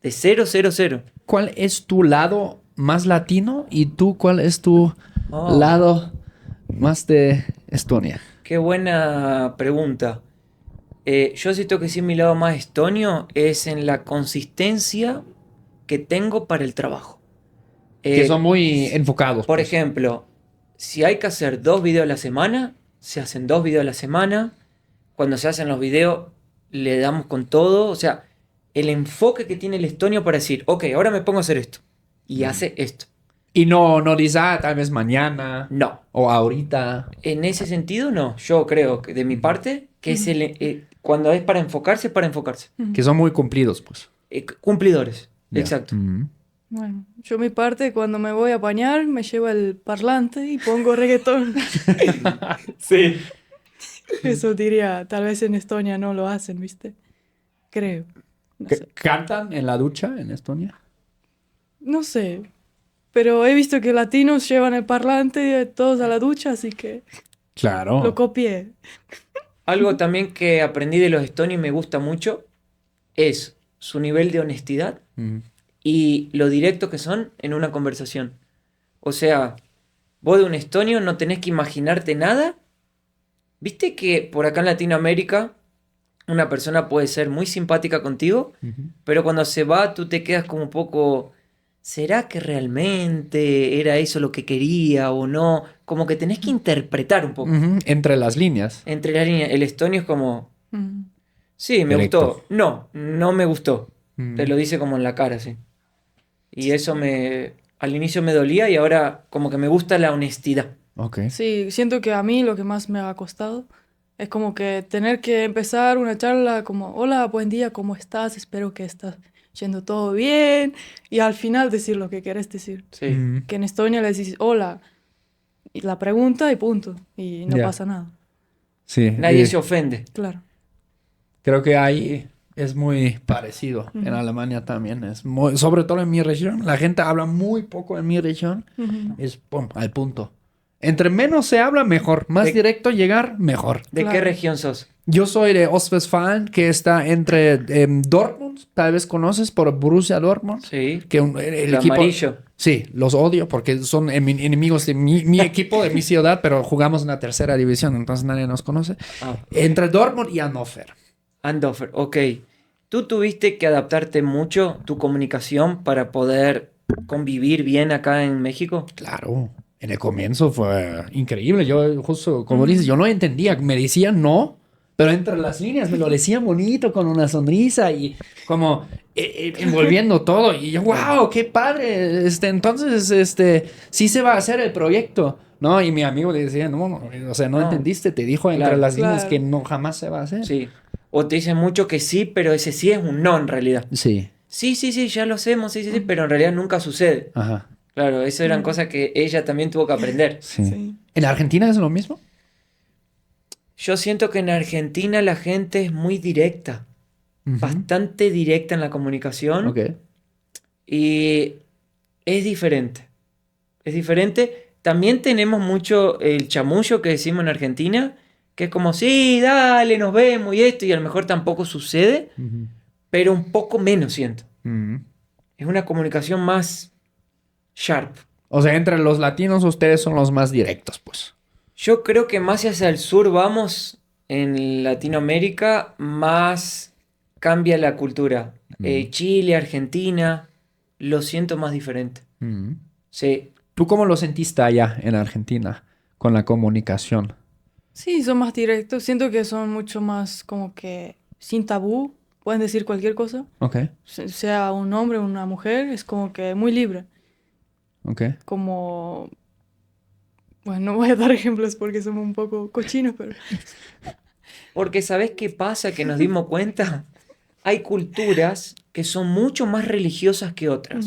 De 0, 0, 0.
¿Cuál es tu lado más latino y tú cuál es tu
Oh.
lado más de Estonia?
Qué buena pregunta. Yo siento que sí, mi lado más estonio es en la consistencia que tengo para el trabajo.
Que son muy enfocados.
Por
pues.
ejemplo, si hay que hacer 2 videos a la semana, se hacen 2 videos a la semana. Cuando se hacen los videos, le damos con todo. O sea, el enfoque que tiene el estonio para decir, ok, ahora me pongo a hacer esto. Y hace esto.
Y no dices, tal vez mañana
No.
o ahorita.
En ese sentido, no. Yo creo que de mi parte, que es cuando es para enfocarse, para enfocarse.
Que son muy cumplidos, pues.
Cumplidores.
Ya.
Exacto.
Bueno, yo mi parte, cuando me voy a bañar, me llevo el parlante y pongo reggaetón.
Sí.
Eso diría, tal vez en Estonia no lo hacen, ¿viste? Creo. No sé.
¿Cantan en la ducha en Estonia?
No sé. Pero he visto que latinos llevan el parlante todos a la ducha, así que
Claro.
lo copié.
Algo también que aprendí de los estonios y me gusta mucho es su nivel de honestidad y lo directo que son en una conversación. O sea, vos de un estonio no tenés que imaginarte nada. ¿Viste que por acá en Latinoamérica una persona puede ser muy simpática contigo, pero cuando se va tú te quedas como un poco... ¿Será que realmente era eso lo que quería o no? Como que tenés que interpretar un poco.
Entre las líneas.
Entre las líneas, el estonio es como...
Mm.
Sí, me
Directo.
gustó. No, no me gustó. Te lo dice como en la cara, sí. Y eso al inicio me dolía y ahora como que me gusta la honestidad.
Ok.
Sí, siento que a mí lo que más me ha costado es como que tener que empezar una charla como, hola, buen día, ¿cómo estás? Espero que estás yendo todo bien. Y al final decir lo que quieres decir.
Sí.
Que en Estonia le decís, hola, y la pregunta y punto. Y no
Ya.
pasa nada.
Sí.
Nadie se ofende.
Claro.
Creo que ahí es muy parecido. En Alemania también es muy, sobre todo en mi región. La gente habla muy poco en mi región.
Ujú.
Es pum, al punto. Entre menos se habla, mejor. Más
De-
directo llegar, mejor.
¿De qué
Claro.
región sos?
Yo soy de Ostwestfalen, que está entre Dortmund, tal vez conoces, por Borussia Dortmund.
Sí.
Que el
El
equipo...
amarillo.
Sí, los odio porque son enemigos de mi equipo, de mi ciudad, pero jugamos en la tercera división, entonces nadie nos conoce.
Ah,
Entre Dortmund y Hannover.
Andover, ok. ¿Tú tuviste que adaptarte mucho tu comunicación para poder convivir bien acá en México?
Claro, en el comienzo fue increíble. Yo justo, como dices, yo no entendía. Me decían no, pero entre las líneas me lo decían bonito, con una sonrisa y como envolviendo todo. Y yo, wow, qué padre. Entonces, sí se va a hacer el proyecto, ¿no? Y mi amigo le decía, no, o sea, no
No.
entendiste. Te dijo entre
Claro.
las líneas
Claro.
que no jamás se va a hacer.
Sí. O te dicen mucho que sí, pero ese sí es un no en realidad.
Sí.
Sí, sí, sí, ya lo hacemos, sí, sí, sí, pero en realidad nunca sucede.
Ajá.
Claro, eso eran cosas que ella también tuvo que aprender.
Sí.
Sí.
¿En Argentina es lo mismo?
Yo siento que en Argentina la gente es muy directa. bastante directa en la comunicación.
Ok.
Y es diferente. Es diferente. También tenemos mucho el chamullo que decimos en Argentina, que es como, sí, dale, nos vemos y esto, y a lo mejor tampoco sucede, pero un poco menos siento. Es una comunicación más sharp.
O sea, entre los latinos ustedes son los más directos, pues.
Yo creo que más hacia el sur vamos en Latinoamérica, más cambia la cultura. Chile, Argentina, lo siento más diferente. Sí.
¿Tú cómo lo sentiste allá en Argentina con la comunicación?
Sí, son más directos. Siento que son mucho más como que sin tabú. Pueden decir cualquier cosa.
Ok,
Sea un hombre o una mujer, es como que muy libre.
ok.
Como... Bueno, no voy a dar ejemplos porque somos un poco cochinos, pero...
Porque ¿sabés qué pasa? Que nos dimos cuenta. Hay culturas que son mucho más religiosas que otras.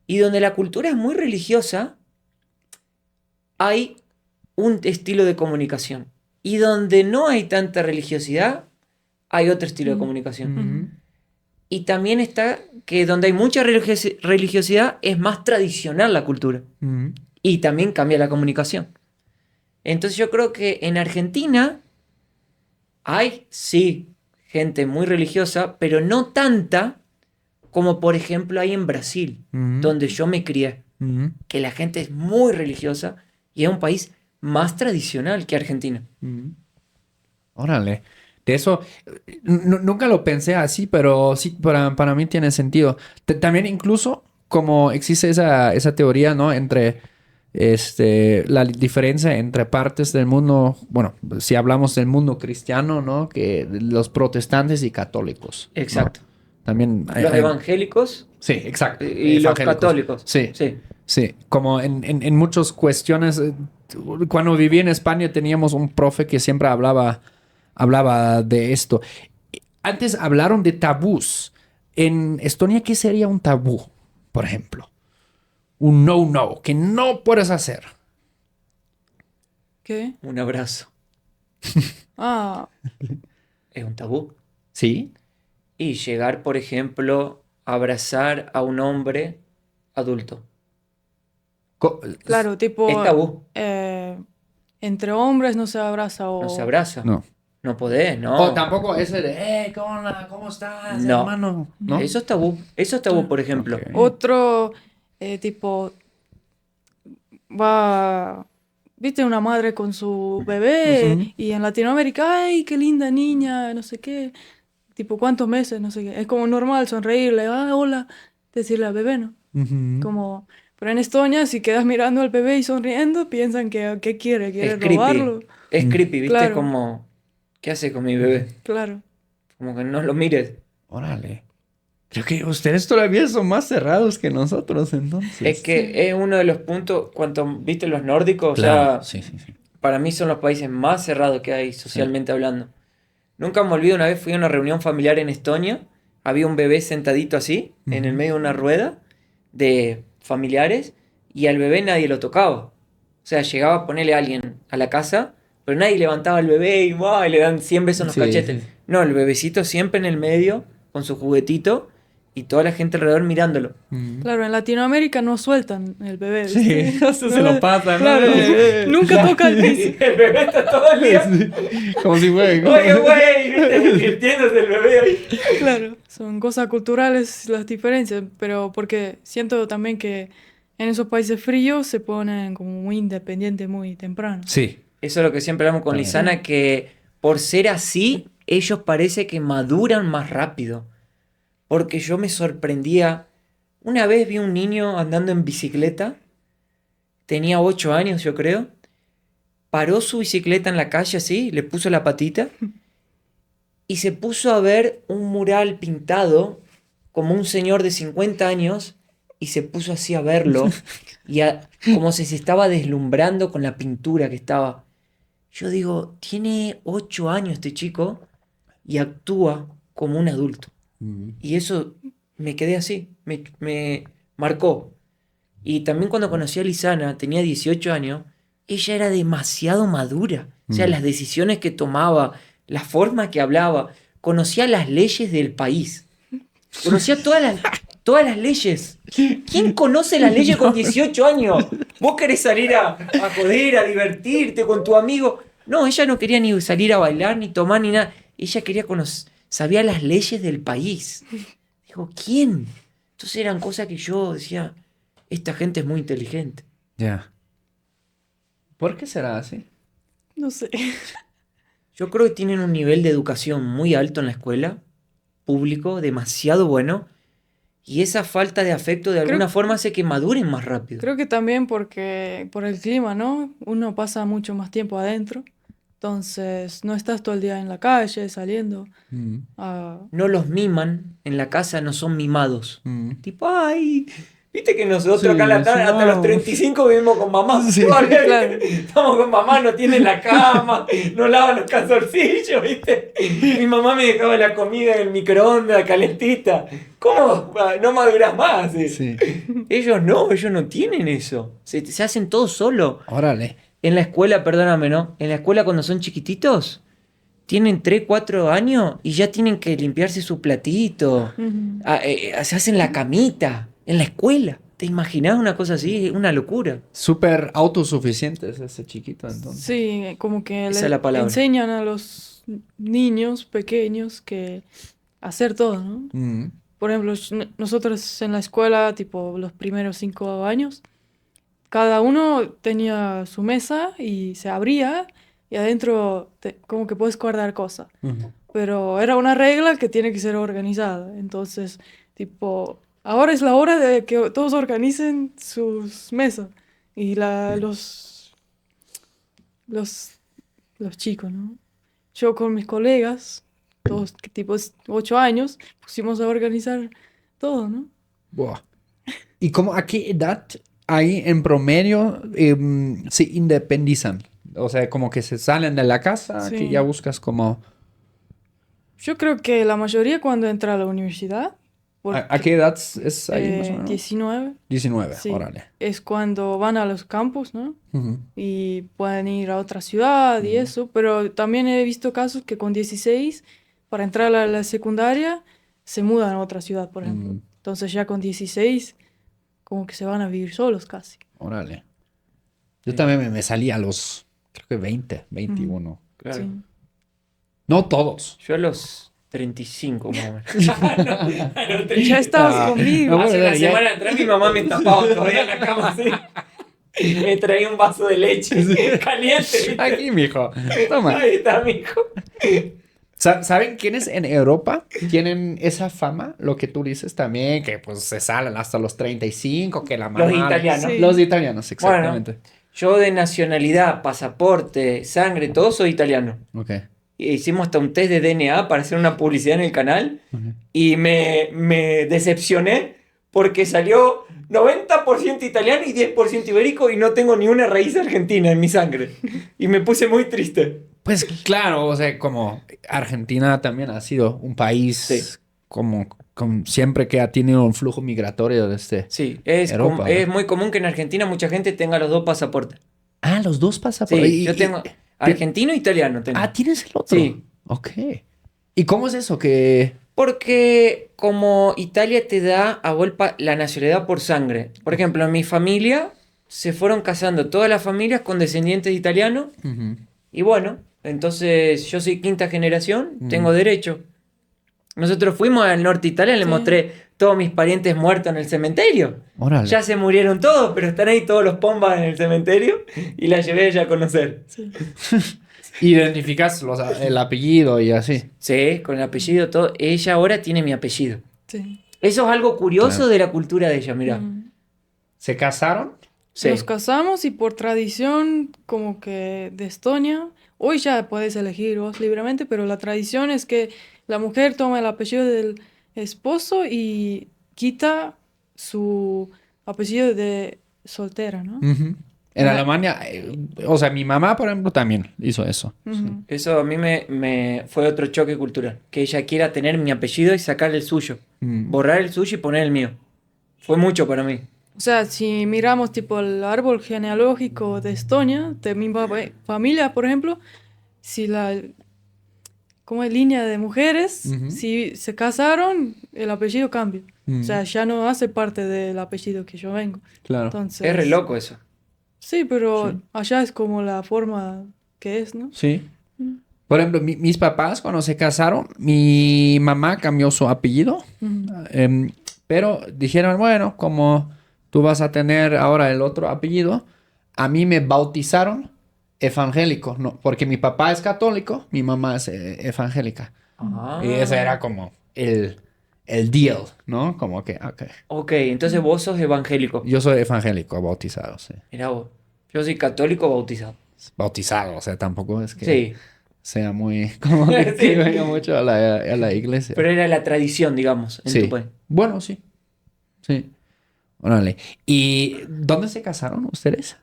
Y donde la cultura es muy religiosa, hay un estilo de comunicación. Y donde no hay tanta religiosidad, hay otro estilo de comunicación. Y también está que donde hay mucha religiosidad es más tradicional la cultura. Y también cambia la comunicación. Entonces yo creo que en Argentina hay, sí, gente muy religiosa, pero no tanta como por ejemplo hay en Brasil, donde yo me crié. Que la gente es muy religiosa y es un país más tradicional que Argentina.
Órale. De eso, nunca lo pensé así, pero sí, para mí tiene sentido. También incluso como existe esa teoría, ¿no? Entre la diferencia entre partes del mundo, bueno, si hablamos del mundo cristiano, ¿no? Que los protestantes y católicos. ¿no?
Exacto.
También
Los evangélicos
sí, exacto.
y los
Evangélicos.
católicos.
Sí,
Sí.
sí. Como en muchas cuestiones, cuando viví en España teníamos un profe que siempre hablaba de esto. Antes hablaron de tabús. En Estonia, ¿qué sería un tabú, por ejemplo? Un no, que no puedes hacer.
¿Qué?
Un abrazo.
Ah,
Es un tabú.
¿Sí?
Y llegar, por ejemplo, a abrazar a un hombre adulto.
claro, tipo...
Es tabú.
Entre hombres no se abraza o...
No se abraza.
No.
No podés, no.
O tampoco ese de, ¿cómo estás,
No.
hermano? ¿No?
Eso es tabú. Eso es tabú, por ejemplo.
Ok.
Otro, tipo, va, viste, una madre con su bebé y en Latinoamérica, ay, qué linda niña, no sé qué, tipo, ¿cuántos meses? No sé qué. Es como normal sonreírle, ah, hola, decirle al bebé, ¿no? Como, pero en Estonia, si quedas mirando al bebé y sonriendo, piensan que, ¿qué quiere? ¿Quiere
Es creepy.
robarlo?
Es creepy, ¿viste?
Claro.
Como, ¿qué hace con mi bebé?
Claro.
Como que no lo mires.
Órale. Creo que ustedes todavía son más cerrados que nosotros, entonces.
Es que es uno de los puntos, cuando viste los nórdicos,
Claro,
o
sí.
sea, para mí son los países más cerrados que hay socialmente hablando. Nunca me olvido, una vez fui a una reunión familiar en Estonia, había un bebé sentadito así, en el medio de una rueda de familiares, y al bebé nadie lo tocaba. O sea, llegaba a ponerle a alguien a la casa, pero nadie levantaba al bebé y, ¡guau!, y le dan 100 besos en los
Sí,
cachetes.
sí.
No, el bebecito siempre en el medio, con su juguetito, y toda la gente alrededor mirándolo.
Claro, en Latinoamérica no sueltan el bebé,
Sí,
¿viste?
se lo pasan.
Claro, nunca toca el piso.
El bebé está todo el día.
Como si fuera...
Oye, güey, ¿viste? Divirtiéndose el bebé ahí.
Claro, son cosas culturales las diferencias, pero porque siento también que en esos países fríos se ponen como muy independientes muy temprano.
Sí.
Eso es lo que siempre hablamos con Lisana, que por ser así, ellos parece que maduran más rápido. Porque yo me sorprendía. Una vez vi un niño andando en bicicleta, tenía 8 años yo creo, paró su bicicleta en la calle así, le puso la patita y se puso a ver un mural pintado como un señor de 50 años y se puso así a verlo y como si se estaba deslumbrando con la pintura que estaba. Yo digo, tiene 8 años este chico y actúa como un adulto. Y eso me quedé así, me marcó. Y también cuando conocí a Lisana, tenía 18 años, ella era demasiado madura. O sea, las decisiones que tomaba, la forma que hablaba. conocía las leyes del país. Conocía todas las leyes. ¿Quién conoce las leyes con 18 años? ¿Vos querés salir a joder, a divertirte con tu amigo? No, ella no quería ni salir a bailar, ni tomar, ni nada. Ella quería conocer, sabía las leyes del país. Digo, ¿quién? Entonces eran cosas que yo decía, esta gente es muy inteligente.
Ya. ¿Por qué será así?
No sé.
Yo creo que tienen un nivel de educación muy alto en la escuela, público, demasiado bueno. Y esa falta de afecto de alguna forma hace que maduren más rápido.
Creo que también porque por el clima, ¿no? Uno pasa mucho más tiempo adentro. Entonces, no estás todo el día en la calle, saliendo.
No los miman, en la casa no son mimados.
Mm.
Tipo, ay, viste que nosotros
Sí,
acá en la
sí,
tarde, hasta
no.
los 35 vivimos con mamá.
Sí.
Claro.
Estamos con mamá, no tienen la cama, no lavan los calzoncillos, ¿viste? Mi mamá me dejaba la comida en el microondas calentita. ¿Cómo? No maduras más.
Sí.
Ellos no tienen eso. Se hacen todo solo.
Órale.
En la escuela, perdóname, ¿no? En la escuela cuando son chiquititos, tienen 3, 4 años y ya tienen que limpiarse su platito.
Ujú.
Se hacen la camita en la escuela. ¿Te imaginas una cosa así? Es una locura.
Súper autosuficientes ese chiquito, entonces.
Sí, como que
Esa es la palabra.
enseñan a los niños pequeños que hacer todo, ¿no?
Mm.
Por ejemplo, nosotros en la escuela, tipo los primeros 5 años, cada uno tenía su mesa y se abría y adentro como que puedes guardar cosas.
Ujú.
Pero era una regla que tiene que ser organizada. Entonces, tipo, ahora es la hora de que todos organicen sus mesas. Y los chicos, ¿no? Yo con mis colegas, todos tipo 8 años, pusimos a organizar todo, ¿no?
Buah. ¿Y cómo, a qué edad ahí en promedio se independizan? O sea, como que se salen de la casa,
Sí.
que ya buscas como...
Yo creo que la mayoría cuando entra a la universidad,
¿A qué edad es ahí más o menos?
19,
19,
sí,
órale.
es cuando van a los campus, ¿no?
Ujú.
Y pueden ir a otra ciudad y eso, pero también he visto casos que con 16, para entrar a la secundaria, se mudan a otra ciudad, por ejemplo.
Mm.
Entonces ya con 16, como que se van a vivir solos casi.
Órale. Yo también me salí a los, creo que 20, 21.
Claro.
Sí.
No todos.
Yo a los 35 más o menos.
Ya estabas conmigo.
no,
Hace
bueno,
una
ya-
semana atrás mi mamá me tapaba todavía en la cama así. Y me traía un vaso de leche caliente. ¿viste?
Aquí, mijo. Toma.
Ahí está, mijo.
¿Saben quiénes en Europa tienen esa fama? Lo que tú dices también, que pues se salen hasta los 35, que la mamá...
Los italianos.
Sí.
Los italianos, exactamente.
Yo de nacionalidad, pasaporte, sangre, todo soy italiano.
Ok.
Hicimos hasta un test de DNA para hacer una publicidad en el canal y me decepcioné porque salió 90% italiano y 10% ibérico y no tengo ni una raíz argentina en mi sangre. Y me puse muy triste.
Pues claro, o sea, como Argentina también ha sido un país
Sí.
como siempre que ha tenido un flujo migratorio desde...
Sí, es
Europa,
es
¿no?
muy común que en Argentina mucha gente tenga los dos pasaportes.
Ah, los dos pasaportes.
Sí, yo tengo argentino e italiano. Tengo.
Ah, ¿tienes el otro?
Sí.
Ok. ¿Y cómo es eso? Que...
Porque como Italia te da a golpa la nacionalidad por sangre. Por ejemplo, en mi familia se fueron casando todas las familias con descendientes de italianos.
Ujú.
Y bueno, entonces yo soy quinta generación, tengo derecho. Nosotros fuimos al norte de Italia, le
Sí.
mostré todos mis parientes muertos en el cementerio.
Órale.
Ya se murieron todos, pero están ahí todos los pombas en el cementerio y la llevé a ella a conocer.
Sí.
Identificas el apellido y así.
Sí, con el apellido, todo. Ella ahora tiene mi apellido.
Sí.
Eso es algo curioso
Claro.
de la cultura de ella, mirá.
Mm.
¿Se casaron?
Sí.
Nos casamos y por tradición, como que de Estonia, hoy ya puedes elegir vos libremente, pero la tradición es que la mujer toma el apellido del esposo y quita su apellido de soltera, ¿no?
Ujú. En
Ajá.
Alemania, o sea, mi mamá, por ejemplo, también hizo eso.
Ujú.
Eso a mí me fue otro choque cultural. Que ella quiera tener mi apellido y sacar el suyo.
Mm.
Borrar el suyo y poner el mío. Fue mucho para mí.
O sea, si miramos tipo el árbol genealógico de Estonia, de mi familia, por ejemplo, si como es línea de mujeres,
Ujú.
si se casaron, el apellido cambia.
Mm.
O sea, ya no hace parte del apellido que yo vengo.
Claro.
Entonces,
Es re loco eso.
sí, pero
Sí.
allá es como la forma que es, ¿no?
Sí.
Mm.
Por ejemplo, mis papás cuando se casaron, mi mamá cambió su apellido,
Ujú.
pero dijeron, bueno, como tú vas a tener ahora el otro apellido, a mí me bautizaron evangélico, no, porque mi papá es católico, mi mamá es evangélica.
Ah.
Y ese era como el deal, ¿no? Como que, ok.
Ok, entonces vos sos evangélico.
Yo soy evangélico, bautizado, sí.
Mirá vos. Yo soy católico bautizado.
Bautizado, o sea, tampoco es que
Sí,
sea muy, como que,
Sí.
que venga mucho a la iglesia.
pero era la tradición, digamos, en
Sí.
tu país.
Bueno, sí. Sí. Órale. ¿Y dónde se casaron ustedes?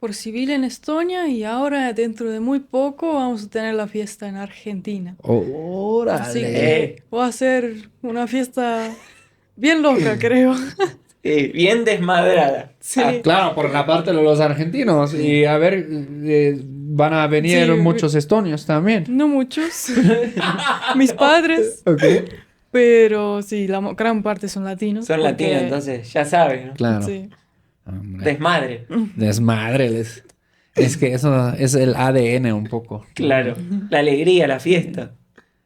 Por civil en Estonia y ahora dentro de muy poco vamos a tener la fiesta en Argentina.
Órale.
Así que va a ser una fiesta bien loca, creo.
Sí, bien desmadrada.
Sí.
Ah, claro, por la parte de los argentinos. Y a ver, van a venir
Sí.
muchos estonios también.
No muchos. Mis padres.
Ok.
Pero sí, la gran parte son latinos.
Son
porque-
latinos, entonces ya sabes, ¿no?
Claro.
Sí.
Hombre.
Desmadre.
Desmadre. Es que eso es el ADN un poco.
Claro. La alegría, la fiesta.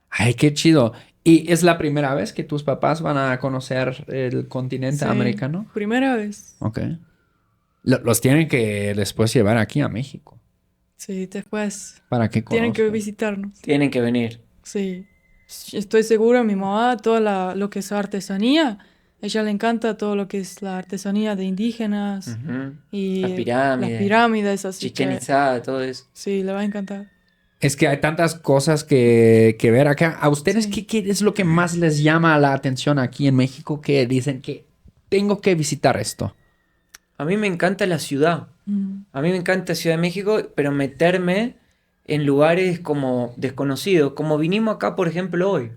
Ay, qué chido. ¿Y es la primera vez que tus papás van a conocer el continente
Sí,
americano?
Primera vez.
Ok. Los tienen que después llevar aquí a México.
Sí, después
Para que
tienen que
conozcan.
visitarnos.
Tienen que venir.
Sí. Estoy segura, mi mamá, lo que es artesanía, ella le encanta todo lo que es la artesanía de indígenas
Ujú.
y
Las pirámides.
las pirámides, así
Chichen
que
Itzá, todo eso.
sí, le va a encantar.
Es que hay tantas cosas que ver acá. ¿A ustedes
Sí.
qué es lo que más les llama la atención aquí en México que dicen que tengo que visitar esto?
A mí me encanta la ciudad.
Mm.
A mí me encanta Ciudad de México, pero meterme en lugares como desconocidos, como vinimos acá, por ejemplo, hoy.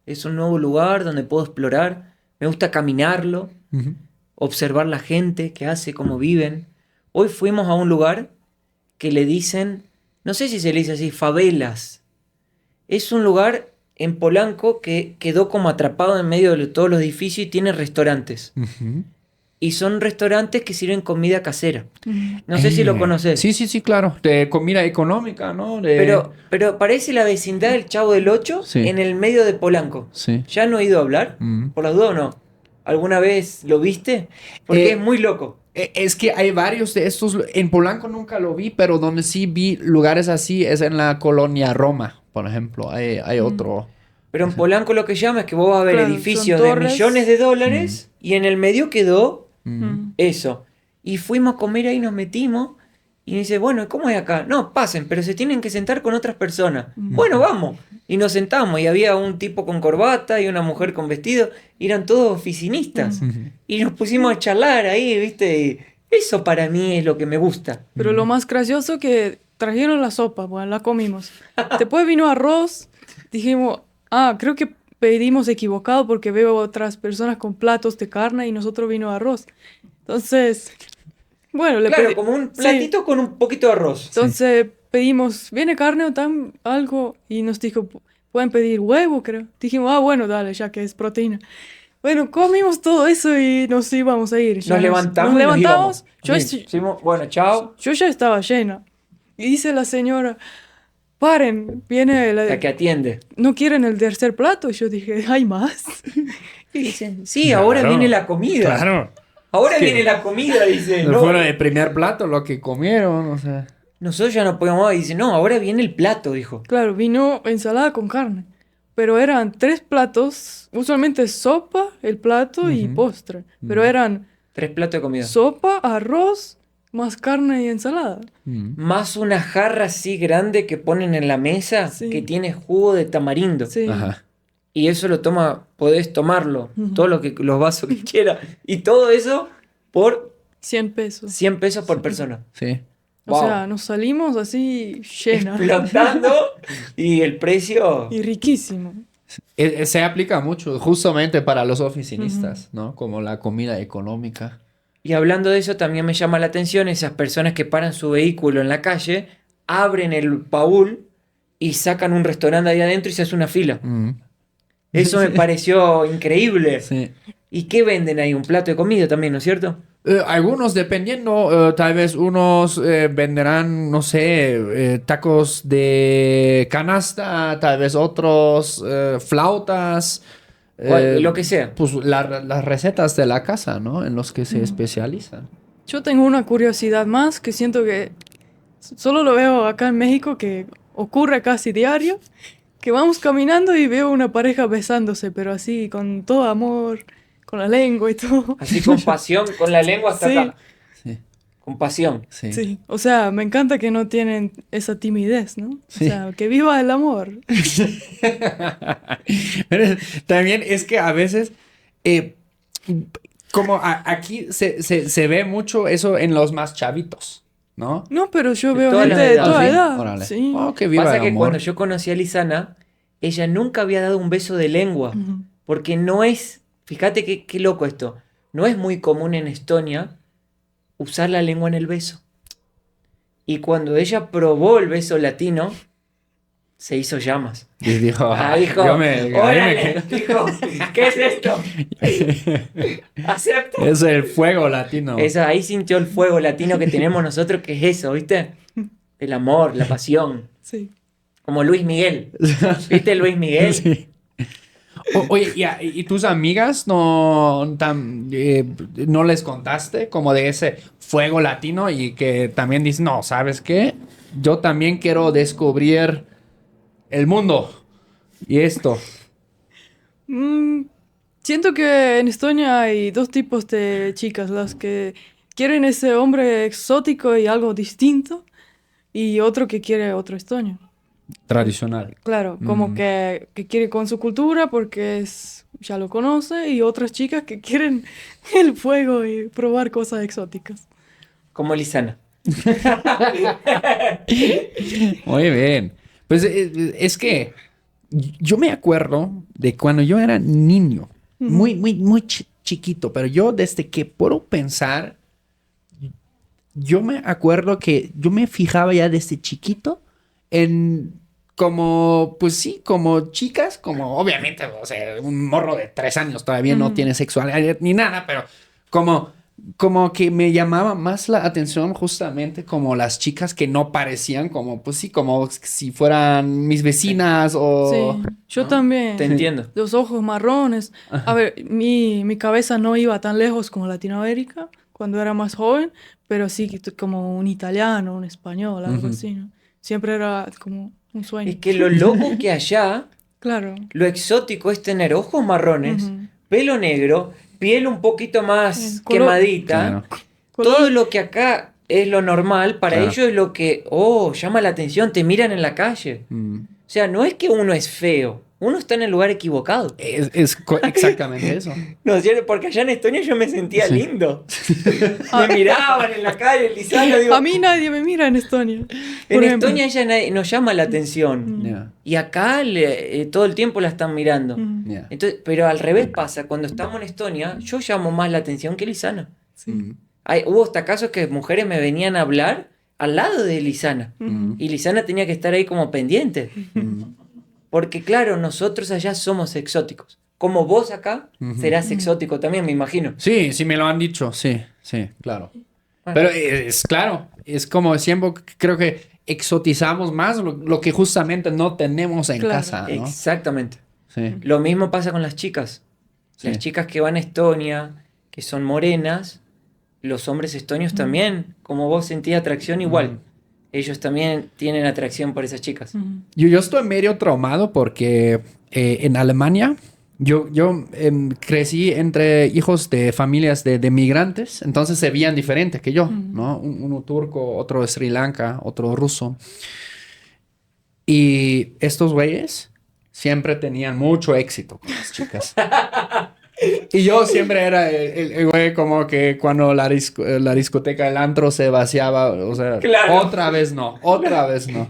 Es un nuevo lugar donde puedo explorar. Me gusta caminarlo,
Ujú.
observar la gente que hace, cómo viven. Hoy fuimos a un lugar que le dicen, no sé si se le dice así, favelas. Es un lugar en Polanco que quedó como atrapado en medio de todos los edificios y tiene restaurantes.
Ujú.
Y son restaurantes que sirven comida casera.
Mm.
No sé si lo conoces.
Sí, claro. De comida económica, ¿no? De...
Pero parece la vecindad del Chavo del Ocho
Sí.
en el medio de Polanco.
Sí.
¿Ya han oído hablar?
Mm.
¿Por las dudas o no? ¿Alguna vez lo viste? Porque es muy loco.
Es que hay varios de estos. En Polanco nunca lo vi, pero donde sí vi lugares así es en la colonia Roma, por ejemplo. Hay otro.
Pero en Polanco lo que llama es que vos vas a ver
Claro,
edificios
son
de
torres.
millones de dólares y en el medio quedó
Mm.
eso. Y fuimos a comer ahí, nos metimos y dice, bueno, ¿y cómo es acá? No, pasen, pero se tienen que sentar con otras personas. Bueno, vamos. Y nos sentamos y había un tipo con corbata y una mujer con vestido y eran todos oficinistas. Y nos pusimos a charlar ahí, ¿viste? Y eso para mí es lo que me gusta.
Pero lo más gracioso que trajeron la sopa, bueno, la comimos. Después vino arroz, dijimos, creo que pedimos equivocado porque veo otras personas con platos de carne y nosotros vino arroz. Entonces, bueno, le
Claro,
pedí-
como un
sí.
platito con un poquito de arroz.
Entonces pedimos, ¿viene carne o algo? Y nos dijo, pueden pedir huevo, creo. Dijimos, bueno, dale, ya que es proteína. Bueno, comimos todo eso y nos íbamos a ir.
Nos levantamos.
Nos
y nos
levantamos.
íbamos. Sí, decimos, bueno, chao.
Yo ya estaba llena. Y dice la señora, paren, viene
La que atiende.
¿no quieren el tercer plato? Y yo dije, ¿hay más?
Y dicen, sí, ahora
Claro,
viene la comida.
Claro.
Ahora
Es que-
viene la comida, dice.
No
No,
fueron el primer plato lo que comieron, o sea.
nosotros ya no podíamos más. Dice, no, ahora viene el plato, dijo.
Claro, vino ensalada con carne. Pero eran 3 platos, usualmente sopa, el plato y postre. Pero eran
3 platos de comida.
sopa, arroz, más carne y ensalada.
Más una jarra así grande que ponen en la mesa
Sí.
que tiene jugo de tamarindo.
Sí.
Ajá.
Y eso lo podés tomarlo,
Ujú.
todo los vasos que quieras. Y todo eso por
100 pesos.
100 pesos por persona.
Sí.
O
Wow.
sea, nos salimos así llena.
Explotando y el precio.
Y riquísimo.
Se aplica mucho justamente para los oficinistas, ¿no? Como la comida económica.
Y hablando de eso, también me llama la atención esas personas que paran su vehículo en la calle, abren el baúl y sacan un restaurante ahí adentro y se hace una fila.
Mm.
Eso me pareció increíble.
Sí.
¿Y qué venden ahí? Un plato de comida también, ¿no es cierto?
Algunos, dependiendo, tal vez unos venderán, no sé, tacos de canasta, tal vez otros flautas.
Lo que sea.
Pues las recetas de la casa, ¿no? En los que se especializan.
Yo tengo una curiosidad más que siento que solo lo veo acá en México, que ocurre casi diario, que vamos caminando y veo una pareja besándose, pero así, con todo amor, con la lengua y todo.
Así con pasión, con la lengua hasta
Sí.
acá.
Sí,
Con pasión.
sí.
Sí, o sea, me encanta que no tienen esa timidez, ¿no?
Sí.
O sea, que viva el amor.
Pero también es que a veces, como aquí se ve mucho eso en los más chavitos, ¿no?
No, pero yo
De
veo
todas
gente
las
de
edades.
toda
¿Sí?
edad.
Órale.
Sí.
Oh, que viva
Pasa
el
que
amor.
cuando yo conocí a Lisana, ella nunca había dado un beso de lengua.
Ujú.
Porque no es, fíjate qué loco esto, no es muy común en Estonia usar la lengua en el beso. Y cuando ella probó el beso latino, se hizo llamas.
Y dijo,
Dijo,
yo me
órale, dijo, ¿qué es esto? ¿Acepto?
Es el fuego latino.
Ahí sintió el fuego latino que tenemos nosotros, que es eso, ¿viste? El amor, la pasión.
Sí.
Como Luis Miguel. ¿Viste Luis Miguel?
Sí. Oye, ¿y tus amigas no les contaste como de ese fuego latino y que también dicen, no, ¿sabes qué? Yo también quiero descubrir el mundo y esto.
Siento que en Estonia hay dos tipos de chicas, las que quieren ese hombre exótico y algo distinto, y otro que quiere otro estonio.
Tradicional.
Claro, como que quiere con su cultura porque ya lo conoce, y otras chicas que quieren el fuego y probar cosas exóticas.
Como Lisana.
Muy bien. Pues es que yo me acuerdo de cuando yo era niño, muy, muy, muy chiquito, pero yo desde que puedo pensar, yo me acuerdo que yo me fijaba ya desde chiquito en como, pues sí, como chicas, como obviamente, o sea, un morro de 3 años todavía no tiene sexualidad ni nada, pero como que me llamaba más la atención justamente como las chicas que no parecían como, pues sí, como si fueran mis vecinas o...
Sí, yo también.
Te entiendo.
Los ojos marrones. A ver, mi cabeza no iba tan lejos como Latinoamérica cuando era más joven, pero sí como un italiano, un español, algo así, ¿no? Siempre era como un sueño.
Es que lo loco que allá,
Claro.
lo exótico es tener ojos marrones,
Ujú.
pelo negro, piel un poquito más
Color-
quemadita.
Claro.
Todo lo que acá es lo normal, para
Claro.
ellos es lo que, llama la atención, te miran en la calle.
Mm.
O sea, no es que uno es feo, uno está en el lugar equivocado.
Exactamente eso.
No, porque allá en Estonia yo me sentía lindo. Me miraban en la calle, Lisana, digo,
A mí nadie me mira en Estonia.
en
por ejemplo.
Estonia ella nos llama la atención.
Yeah,
Y acá todo el tiempo la están mirando.
Ujú.
yeah.
Entonces, pero al revés pasa, cuando estamos en Estonia, yo llamo más la atención que Lisana.
Mm.
Hubo hasta casos que mujeres me venían a hablar al lado de Lisana. Y Lisana tenía que estar ahí como pendiente. Porque claro, nosotros allá somos exóticos. Como vos acá, serás exótico también, me imagino.
Sí, sí me lo han dicho, sí, claro. Pero es claro, es como siempre creo que exotizamos más lo que justamente no tenemos en
Claro.
casa, ¿no?
Exactamente.
Sí.
Lo mismo pasa con las chicas.
Sí.
Las chicas que van a Estonia, que son morenas, los hombres estonios también, como vos sentís atracción igual. Ellos también tienen atracción por esas chicas.
Ujú.
Yo estoy medio traumado porque en Alemania yo crecí entre hijos de familias de migrantes, entonces se veían diferentes que yo, ¿no? Uno turco, otro de Sri Lanka, otro ruso. Y estos güeyes siempre tenían mucho éxito con las chicas. Y yo siempre era el güey como que cuando la discoteca, el antro se vaciaba, o sea,
Claro.
otra vez no.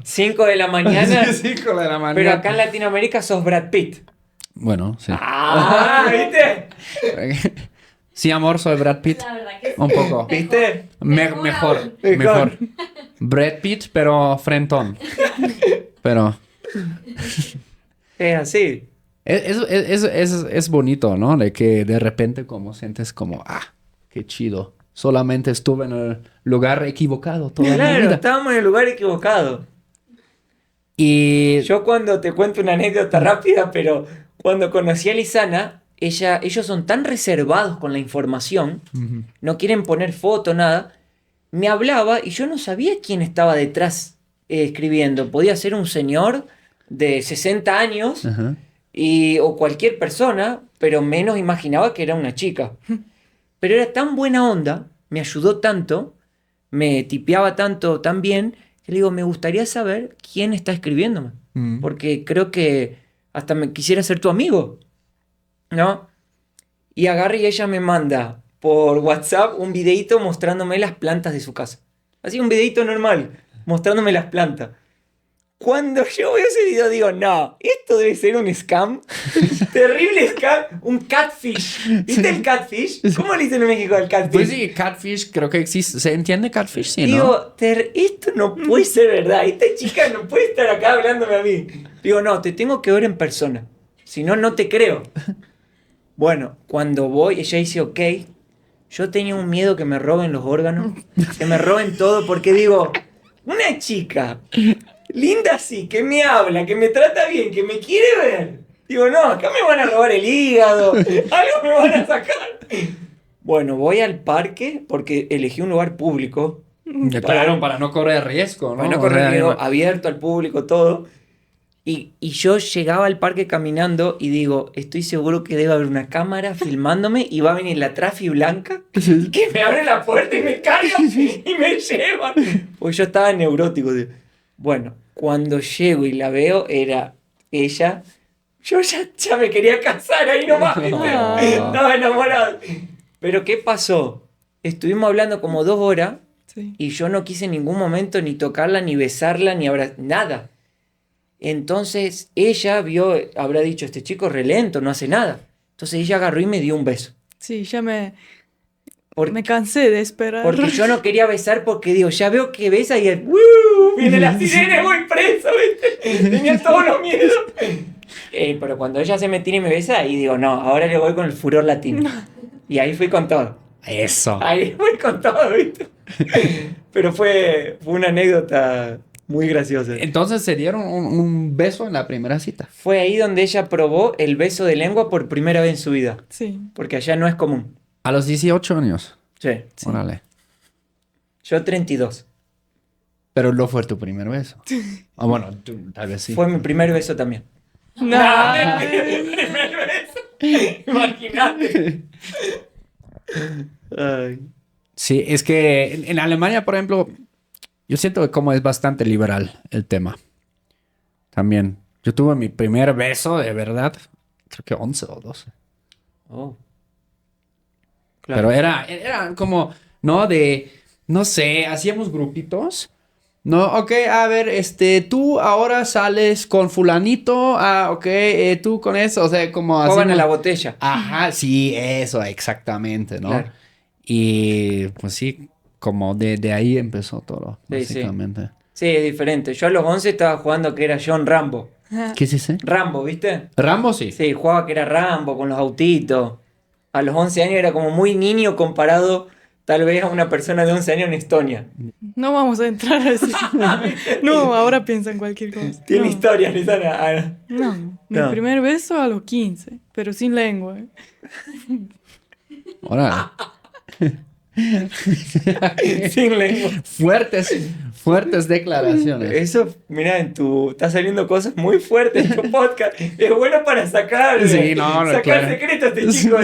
5 de la mañana,
5 de la mañana.
pero acá en Latinoamérica sos Brad Pitt.
Bueno, sí.
¿Viste?
Sí, amor, soy Brad Pitt.
La verdad que sí.
Un poco.
¿Viste?
Mejor.
Mejor.
Brad Pitt, pero frentón. Pero
Es así.
Es bonito, ¿no? De que de repente como sientes como, qué chido. Solamente estuve en el lugar equivocado toda mi
Claro,
vida.
estábamos en el lugar equivocado.
Y
Yo cuando te cuento una anécdota rápida, pero cuando conocí a Lisana, ellos son tan reservados con la información, no quieren poner foto, nada. Me hablaba y yo no sabía quién estaba detrás escribiendo. Podía ser un señor de 60 años
Ajá.
o cualquier persona, pero menos imaginaba que era una chica. Pero era tan buena onda, me ayudó tanto, me tipeaba tanto, tan bien, que le digo, me gustaría saber quién está escribiéndome. Porque creo que hasta me quisiera ser tu amigo, ¿no? Y agarra y ella me manda por WhatsApp un videito mostrándome las plantas de su casa. Así un videito normal, mostrándome las plantas. Cuando yo veo ese video digo, no, esto debe ser un scam. Terrible scam. Un catfish. ¿Viste el catfish? ¿Cómo le dicen en México al catfish?
Pues sí, catfish creo que existe. ¿Se entiende catfish? Sí, ¿no?
Digo, esto no puede ser verdad. Esta chica no puede estar acá hablándome a mí. Digo, no, te tengo que ver en persona. Si no, no te creo. Bueno, cuando voy, ella dice, ok. Yo tenía un miedo que me roben los órganos. Que me roben todo porque digo, una chica linda así, que me habla, que me trata bien, que me quiere ver. Digo, no, acá me van a robar el hígado. Algo me van a sacar. Bueno, voy al parque porque elegí un lugar público.
Claro, para no correr riesgo, ¿no?
Para no
O
correr
sea,
riesgo, abierto al público, todo. Y yo llegaba al parque caminando y digo, estoy seguro que debe haber una cámara filmándome y va a venir la Trafi blanca que me abre la puerta y me carga y me lleva. Pues yo estaba neurótico. Bueno, cuando llego y la veo, era ella. Yo ya me quería casar ahí nomás, ¿viste? Estaba enamorado. Pero ¿qué pasó? Estuvimos hablando como 2 horas.
Sí.
Y yo no quise en ningún momento ni tocarla, ni besarla, ni nada. Entonces ella habrá dicho, este chico es relento, no hace nada. Entonces ella agarró y me dio un beso.
Sí, ya me
Por-
cansé de esperar.
Porque yo no quería besar porque digo, ya veo que besa y es, viene la sirena y voy preso, ¿viste? Tenía todos los miedos. Pero cuando ella se me tira y me besa, ahí digo, no, ahora le voy con el furor latino. Y ahí fui con todo.
Eso.
Ahí fui con todo, ¿viste? Pero fue una anécdota muy graciosa.
Entonces se dieron un beso en la primera cita.
Fue ahí donde ella probó el beso de lengua por primera vez en su vida.
Sí.
Porque allá no es común.
A los 18 años.
Sí.
Órale.
Yo 32.
Pero no fue tu primer beso. Bueno, tal vez sí.
Fue mi primer beso también.
No.
Mi primer beso. Imagínate. Ay.
Sí, es que en Alemania, por ejemplo, yo siento que como es bastante liberal el tema. También. Yo tuve mi primer beso, de verdad, creo que 11 o 12.
Oh. Claro.
Pero era como, ¿no? No sé, hacíamos grupitos. No, ok, a ver, tú ahora sales con fulanito, ok, tú con eso, o sea, como así.
Juegan a la botella.
Ajá, sí, eso, exactamente, ¿no?
Claro.
Y pues sí, como de ahí empezó todo,
Sí, sí.
básicamente.
Sí, es diferente. Yo a los 11 estaba jugando que era John Rambo.
¿Qué es ese?
Rambo, ¿viste?
Rambo, sí.
Sí, jugaba que era Rambo con los autitos. A los 11 años era como muy niño comparado tal vez a una persona de 11 años en Estonia.
No vamos a entrar así. No, ahora piensa en cualquier cosa.
Tiene
No.
historia, Lisana.
No, mi
No.
primer beso a los 15, pero sin lengua.
Órale.
Sin lengua.
Fuertes declaraciones.
Eso, mira, está saliendo cosas muy fuertes en tu podcast. Es bueno para sacar,
Sí, no,
sacar
claro.
secretos de este chico.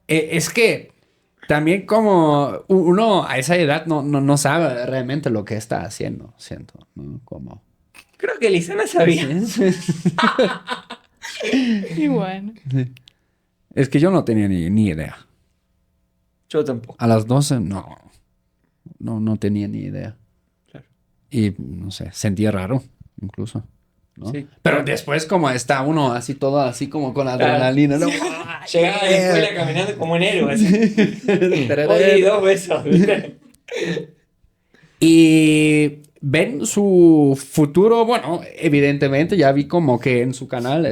Es que también como uno a esa edad no sabe realmente lo que está haciendo, siento, ¿no? Como...
Creo que Lisana sabía.
Y bueno.
Es que yo no tenía ni idea.
Yo tampoco.
A las 12 no tenía ni idea.
Claro.
Y no sé, sentía raro incluso, ¿no?
Sí.
Pero después como está uno así todo así como con adrenalina, ¿no?
Llegaba a la escuela caminando como un héroe. Así. Hoy 2 besos. ¿viste?
Y ¿ven su futuro? Bueno, evidentemente ya vi como que en su canal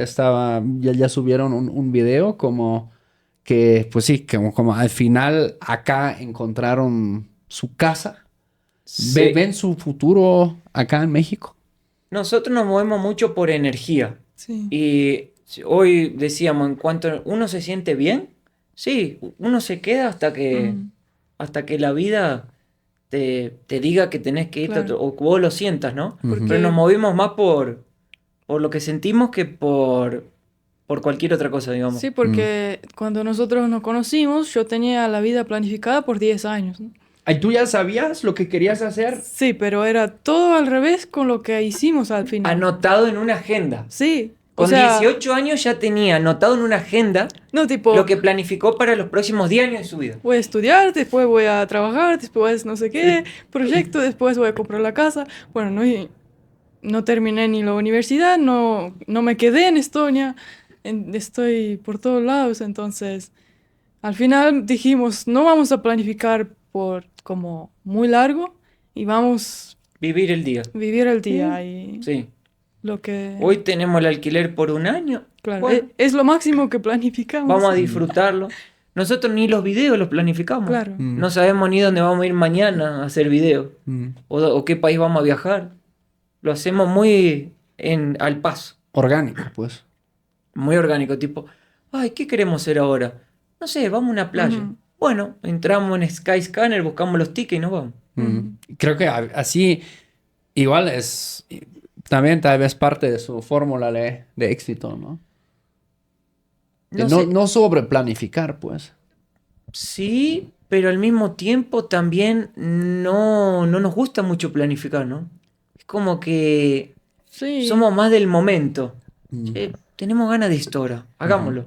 ya subieron un video como que, pues sí, como al final acá encontraron su casa.
Sí.
¿Ven su futuro acá en México?
Nosotros nos movemos mucho por energía.
Sí.
Y hoy decíamos, en cuanto uno se siente bien, sí, uno se queda hasta que la vida te diga que tenés que irte
Claro.
o que vos lo sientas, ¿no?
Ujú.
Pero nos movimos más por lo que sentimos que por cualquier otra cosa, digamos.
Sí, porque cuando nosotros nos conocimos, yo tenía la vida planificada por 10 años, ¿no?
Ay, ¿tú ya sabías lo que querías hacer?
Sí, pero era todo al revés con lo que hicimos al final.
Anotado en una agenda.
Sí, o
Con
sea,
18 años ya tenía anotado en una agenda
no tipo,
lo que planificó para los próximos 10 años de su vida.
voy a estudiar, después voy a trabajar, después no sé qué, proyecto, después voy a comprar la casa. Bueno, no terminé ni la universidad, no me quedé en Estonia, estoy por todos lados, entonces al final dijimos, no vamos a planificar por como muy largo y vamos
Vivir el día.
a vivir el día y
Sí.
lo que...
Hoy tenemos el alquiler por un año.
Claro,
Bueno,
es lo máximo que planificamos.
vamos a disfrutarlo. Nosotros ni los videos los planificamos.
Claro.
No sabemos ni dónde vamos a ir mañana a hacer videos. O qué país vamos a viajar. Lo hacemos muy al paso.
Orgánico, pues.
Muy orgánico. Tipo, ay, ¿qué queremos hacer ahora? No sé, vamos a una playa.
Ujú.
Bueno, entramos en Skyscanner, buscamos los tickets y nos vamos.
Creo que así igual es también tal vez parte de su fórmula de éxito, ¿no?
No
No,
sé.
no sobre planificar, pues.
Sí, pero al mismo tiempo también no nos gusta mucho planificar, ¿no? Es como que
Sí.
somos más del momento. Che, tenemos ganas de esto ahora, hagámoslo.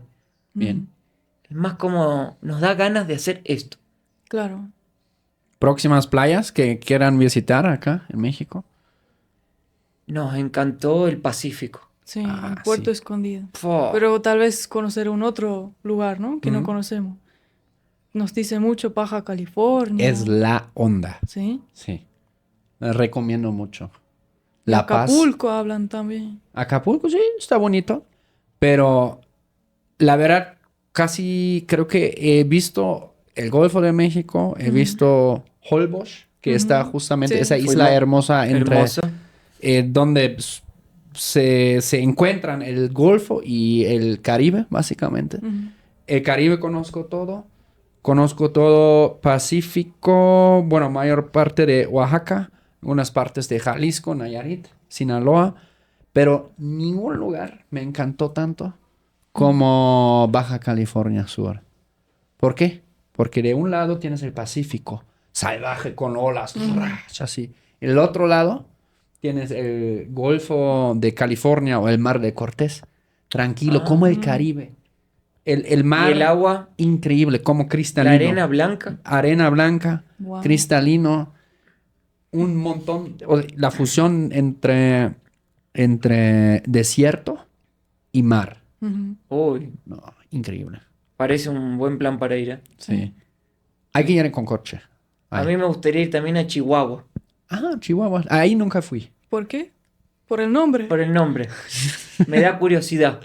Bien.
Es más como nos da ganas de hacer esto.
Claro.
Próximas playas que quieran visitar acá en México.
Nos encantó el Pacífico.
Sí,
Ah,
en Puerto
sí.
Escondido.
Fua.
Pero tal vez conocer un otro lugar, ¿no? Que no
Ujú.
conocemos. Nos dice mucho Baja California.
Es la onda.
Sí.
Sí. Les recomiendo mucho.
Y
La Paz.
Acapulco hablan también.
Acapulco, sí, está bonito. Pero la verdad, casi creo que he visto el Golfo de México, he visto Holbox, que está justamente
Sí.
esa isla
Fuimos.
hermosa entre
Hermoso.
donde se encuentran el Golfo y el Caribe, básicamente.
Ujú.
El Caribe conozco todo. Conozco todo Pacífico, bueno, mayor parte de Oaxaca, unas partes de Jalisco, Nayarit, Sinaloa, pero ningún lugar me encantó tanto como Baja California Sur. ¿Por qué? Porque de un lado tienes el Pacífico, salvaje con olas, así. Y del otro lado tienes el Golfo de California o el Mar de Cortés, tranquilo, como el Caribe. El mar
Y el agua,
increíble, como cristalino.
la arena blanca.
Arena blanca,
Wow.
cristalino, un montón, la fusión entre desierto y mar.
Ujú.
Uy,
No, increíble.
parece un buen plan para ir, ¿eh?
Sí. Hay que ir con coche.
A
Ay.
mí me gustaría ir también a Chihuahua,
Ah, Chihuahua. Ahí nunca fui.
¿Por qué? Por el nombre.
por el nombre. Me da curiosidad.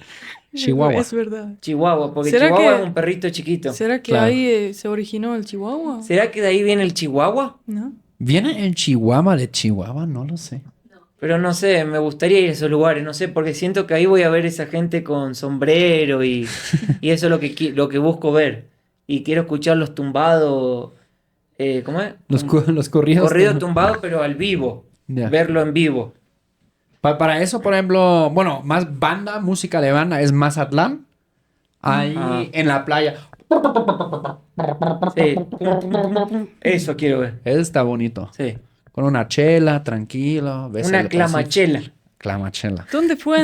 Chihuahua.
Es verdad.
Chihuahua, porque
¿Será
Chihuahua
que-
es un perrito chiquito.
¿Será que
Claro.
ahí se originó el Chihuahua?
¿Será que de ahí viene el Chihuahua?
¿No?
¿Viene el Chihuahua de Chihuahua? No lo sé.
Pero no sé, me gustaría ir a esos lugares, no sé, porque siento que ahí voy a ver esa gente con sombrero y eso es lo que busco ver. Y quiero escuchar los tumbados, ¿cómo es?
Los corridos.
Corrido tumbado, pero al vivo.
Ya.
Verlo en vivo.
Para eso, por ejemplo, bueno, más banda, música de banda es Mazatlán. Ahí
Ah.
en la playa.
Sí. Eso quiero ver.
Eso está bonito.
Sí.
Con una chela, tranquilo. ves
Una
el
clamachela.
Pacífico. Clamachela.
¿Dónde fue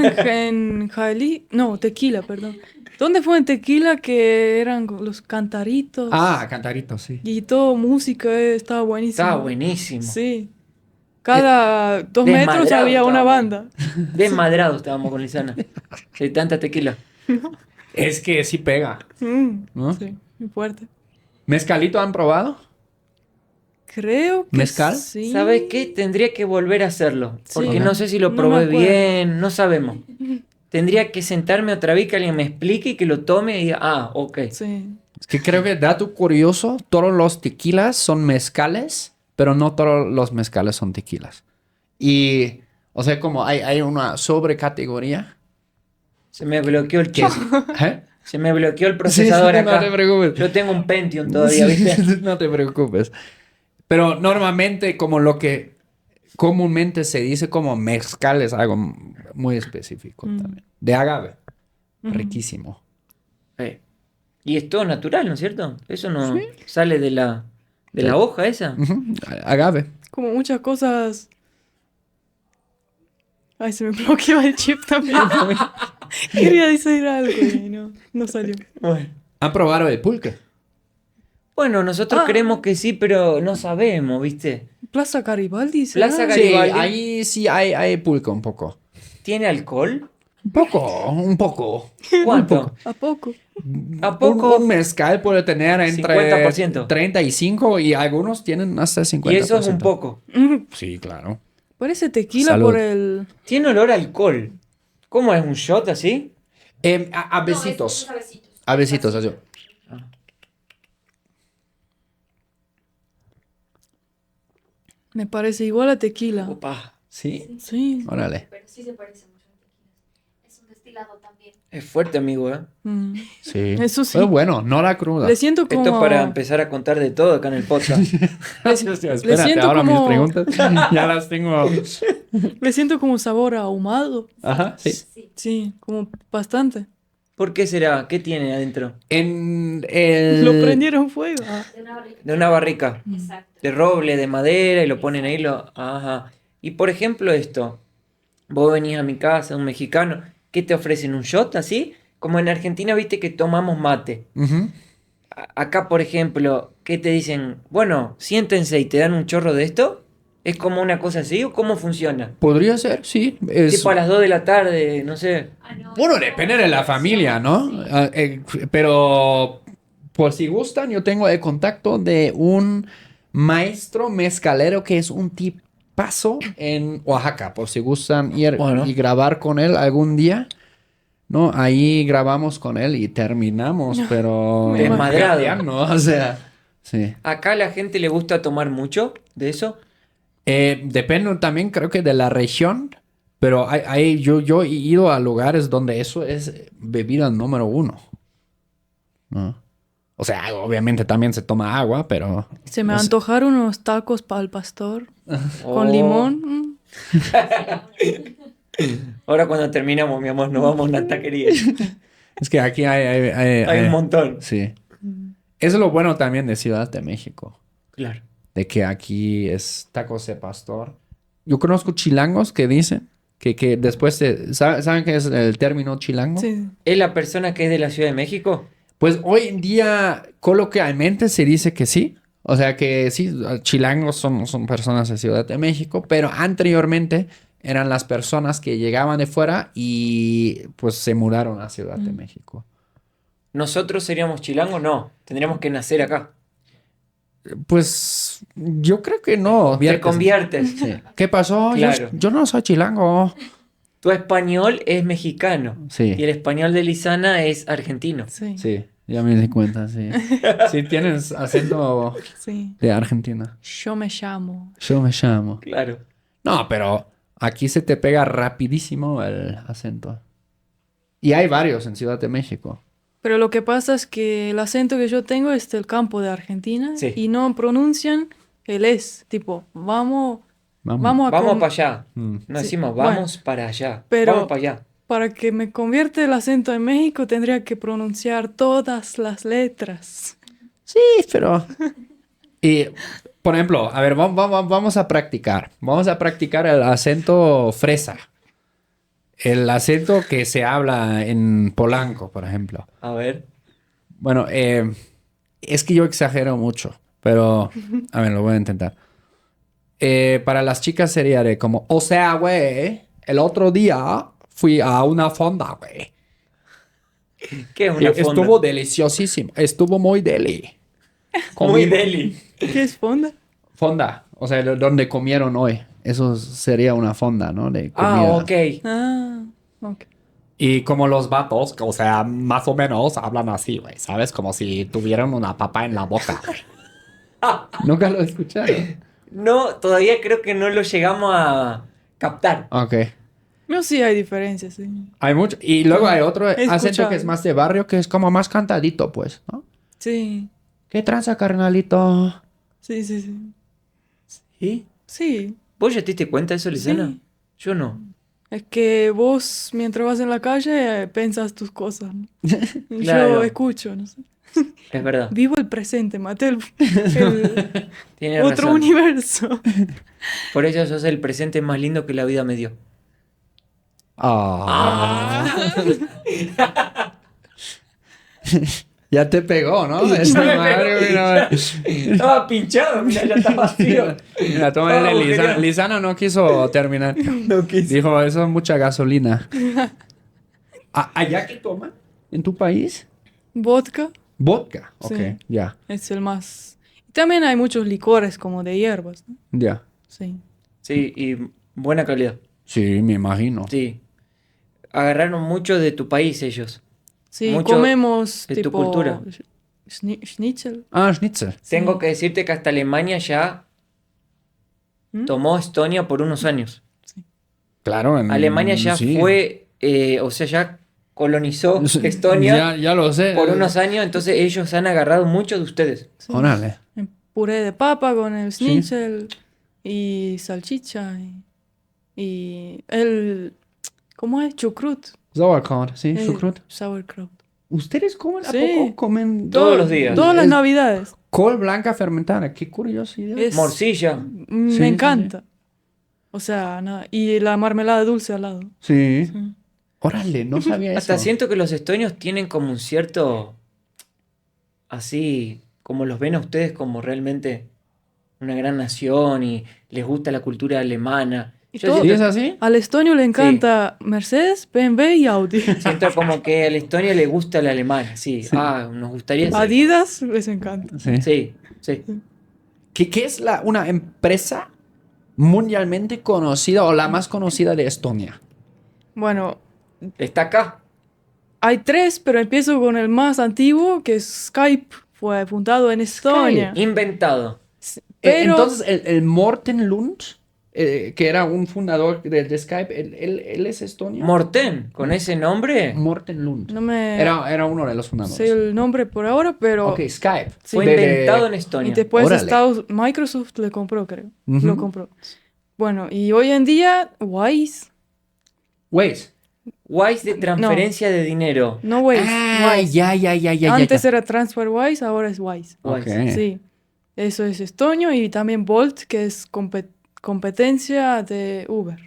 en Jalisco? No, Tequila, perdón. ¿Dónde fue en Tequila que eran los cantaritos?
Ah, Cantarito, sí.
Y todo música, estaba buenísimo.
Estaba buenísimo.
Sí. Cada 2 metros
Desmadrado
había una
estábamos.
banda.
Desmadrados estábamos con Lisana. De tanta tequila.
Es que sí pega. ¿No?
Sí, muy fuerte.
¿Mezcalito han probado?
Creo que
¿Mezcal?
sí.
¿Sabes qué? Tendría que volver a hacerlo. Porque
Sí.
no sé si lo
No
probé
me acuerdo.
bien, no sabemos. Tendría que sentarme otra vez, que alguien me explique y que lo tome y diga, ah, ok.
Sí.
Es que creo que dato curioso, todos los tequilas son mezcales, pero no todos los mezcales son tequilas. Y, o sea, como hay una sobrecategoría.
Se me bloqueó el chip.
¿Eh?
Se me bloqueó el procesador
Sí, no
acá.
te preocupes.
Yo tengo un Pentium todavía, ¿viste?
No te preocupes. Pero normalmente como lo que comúnmente se dice como mezcal es algo muy específico también. De agave. Riquísimo.
Y es todo natural, ¿no es cierto? Eso no sale de la hoja esa.
Ujú, agave.
Como muchas cosas. Ay, se me bloqueó el chip también. Quería decir algo y no salió.
¿Han probado el pulque?
Bueno, nosotros
Ah.
creemos que sí, pero no sabemos, ¿viste?
Plaza Garibaldi, ¿será?
Plaza
Sí,
Garibaldi.
ahí sí hay pulque un poco.
¿Tiene alcohol?
Un poco.
¿Cuánto?
¿A poco?
¿A poco?
Un mezcal puede tener entre
50%.
35 y algunos tienen hasta 50%.
Y eso es un poco.
Sí, claro.
Parece tequila
Salud.
por el...
Tiene olor a alcohol. ¿Cómo es un shot así?
A besitos.
No, es besitos.
A besitos, así.
Me parece igual a tequila.
Opa,
Sí.
Sí.
Órale.
Pero sí se parece mucho al tequila. Es un destilado también.
es fuerte, amigo, ¿eh?
Mm.
Sí.
Eso sí.
Pero bueno, no la cruda.
Le siento como...
Esto es para empezar a contar de todo acá en el podcast.
Espérate,
siento
ahora
como-
mis preguntas. Ya las tengo.
Le siento como sabor ahumado.
Ajá, sí.
Sí.
Sí, como bastante.
¿Por qué será? ¿Qué tiene adentro?
En el...
Lo prendieron fuego. Ah.
De una barrica.
De una barrica.
Exacto.
De roble, de madera, y lo ponen ahí. Ajá. Y por ejemplo esto. Vos venís a mi casa, un mexicano. ¿Qué te ofrecen? ¿Un shot así? Como en Argentina, viste que tomamos mate.
Ujú.
Acá, por ejemplo, ¿qué te dicen? Bueno, siéntense y te dan un chorro de esto. ¿Es como una cosa así o cómo funciona?
Podría ser, sí. Es...
Tipo a las 2 de la tarde, no sé.
Ah, no,
Bueno,
es
depende
como
de la
una
familia, ¿no?
sí.
Pero por si gustan, yo tengo el contacto de un maestro mezcalero que es un tipazo en Oaxaca. Por si gustan ir
Bueno.
y grabar con él algún día. No, ahí grabamos con él y terminamos, pero...
Desmadrado.
¿no? O sea, sí.
Acá a la gente le gusta tomar mucho de eso.
Depende también, creo que de la región, pero yo he ido a lugares donde eso es bebida número 1. ¿No? O sea, obviamente también se toma agua, pero...
Se me antojaron unos tacos para el pastor con
Oh.
limón. Mm.
Ahora cuando terminamos, mi amor, nos vamos a una taquería.
Es que aquí
Hay un montón.
Sí. Eso es lo bueno también de Ciudad de México.
Claro.
De que aquí es tacos de pastor. Yo conozco chilangos que dicen que después ¿saben qué es el término chilango?
Sí.
¿Es la persona que es de la Ciudad de México?
Pues hoy en día coloquialmente se dice que sí. O sea que sí, chilangos son personas de Ciudad de México, pero anteriormente eran las personas que llegaban de fuera y pues se mudaron a Ciudad de México.
¿Nosotros seríamos chilangos? No. Tendríamos que nacer acá.
Pues yo creo que no.
Te conviertes.
Sí. ¿Qué pasó?
Claro.
Yo no soy chilango.
Tu español es mexicano.
Sí.
Y el español de Lisana es argentino.
Sí.
Sí, ya me di cuenta, sí. Sí, tienes acento
Sí.
de Argentina.
Yo me llamo.
Yo me llamo.
Claro.
No, pero aquí se te pega rapidísimo el acento. Y hay varios en Ciudad de México.
Pero lo que pasa es que el acento que yo tengo es del campo de Argentina
Sí.
y no pronuncian el es. Tipo, vamos a
Vamos
com-
para allá.
Mm.
No
Sí,
decimos
bueno.
vamos para allá.
Pero-
Vamos para allá.
Para que me convierta el acento en México tendría que pronunciar todas las letras.
Sí, pero... Y, por ejemplo, a ver, vamos a practicar. Vamos a practicar el acento fresa. El acento que se habla en Polanco, por ejemplo.
A ver.
Bueno, es que yo exagero mucho, pero a ver, lo voy a intentar. Para las chicas sería de como, o sea, güey, el otro día fui a una fonda, güey.
¿Qué es una fonda?
Estuvo deliciosísimo, estuvo muy deli.
Muy
Comimos-
deli.
¿Qué es fonda?
Fonda. O sea, donde comieron hoy. Eso sería una fonda, ¿no? De comida.
Ok.
Ah, ok.
Y como los vatos, o sea, más o menos hablan así, güey, ¿sabes? Como si tuvieran una papa en la boca.
Nunca lo escucharon.
No, todavía creo que no lo llegamos a captar.
Ok.
No, sí hay diferencias, sí.
Hay mucho. Y luego hay otro
He
acento
escuchado.
que es más de barrio, que es como más cantadito, pues, ¿no?
Sí,
¿Qué tranza, carnalito?
sí, sí, sí.
¿Y?
Sí,
¿Vos ya te diste cuenta de eso, Lisana?
Sí.
Yo no.
es que vos mientras vas en la calle pensas tus cosas, ¿no? Y
Claro.
yo escucho, no sé.
Es verdad.
Vivo el presente, Mateo, el
Tienes
otro
razón.
universo.
Por eso sos el presente más lindo que la vida me dio.
Ah. Ya te pegó, ¿no? Esa madre, mira.
Estaba pinchado, mira, ya está vacío.
Mira, tómale,
Oh,
Lisana.
genial.
Lisana no quiso terminar.
No quise.
Dijo, eso es mucha gasolina. ¿Allá qué toman? ¿En tu país?
Vodka
Vodka. Ok,
Sí.
ya,
es el más... Y también hay muchos licores como de hierbas, ¿no?
ya.
Sí.
Sí, y buena calidad.
Sí, me imagino.
Sí. Agarraron mucho de tu país ellos.
Sí,
Mucho
comemos
de tu
tipo...
cultura.
Schnitzel.
Ah, schnitzel.
Tengo que decirte que hasta Alemania ya
¿Mm?
tomó Estonia por unos años.
Claro.
Alemania ya
sí.
fue, o sea, ya colonizó Estonia
Ya lo sé.
por unos años, entonces ellos han agarrado mucho de ustedes.
Sí.
Órale.
En puré de papa con el schnitzel y salchicha y el... ¿Cómo es? Chucrut.
Sauerkraut, sí,
Eh,
chucrut.
Sauerkraut.
¿Ustedes comen a
Sí.
poco? Comen
Todos los días.
Todas las
Es-
navidades.
col blanca fermentada. Qué curiosidad.
Es-
Morcilla.
Me
Sí,
encanta. O sea, nada. Y la marmelada dulce al lado.
Sí.
Sí.
Órale, no sabía
Hasta
eso.
siento que los estonios tienen como un cierto, así, como los ven a ustedes como realmente una gran nación y les gusta la cultura alemana.
Y
Yo
todo-
¿Sí es
siento,
así?
Al estonio le encanta Mercedes, BMW y Audi.
siento como que al estonio le gusta la alemana, sí. Nos gustaría ser.
Adidas les encanta.
Sí.
Sí, sí.
¿Qué es una empresa mundialmente conocida o la más conocida de Estonia?
Bueno,
Está acá.
hay tres, pero empiezo con el más antiguo, que es Skype. Fue fundado en Estonia.
Inventado.
Pero
Entonces, el Morten Lund, que era un fundador de Skype, él es estonio.
Morten, con ese nombre,
Morten Lund.
no me
Era uno de los
sé
fundadores.
el nombre por ahora, pero...
Ok, Skype.
Sí.
fue inventado en Estonia.
Y después
Órale.
Microsoft le compró, creo.
Ujú.
Lo compró. Bueno, y hoy en día, Wise.
Waze.
Wise de transferencia de dinero.
No Wise. Wise.
Ya.
Antes era TransferWise, ahora es Wise.
Wise.
Ok.
Sí. Eso es estonio y también Bolt, que es competencia de Uber.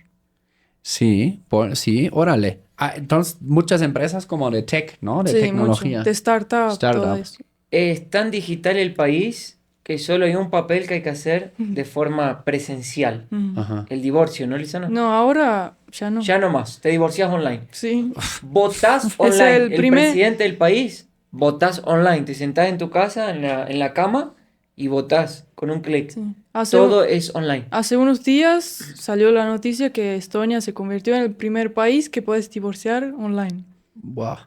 Sí, sí, órale. Entonces, muchas empresas como de tech, ¿no? De
Sí,
tecnología.
mucho. De startup, todo eso.
Es tan digital el país que solo hay un papel que hay que hacer de forma presencial.
Mm.
Ajá.
El divorcio, ¿no, Lisana?
No, ahora ya no.
Ya no más, te divorcias online.
Sí.
Votás online.
el
El
primer-
presidente del país, votás online. Te sentás en tu casa, en la cama, y votás con un clic.
Sí. Hace,
Todo es online.
hace unos días salió la noticia que Estonia se convirtió en el primer país que puedes divorciar online.
Wow.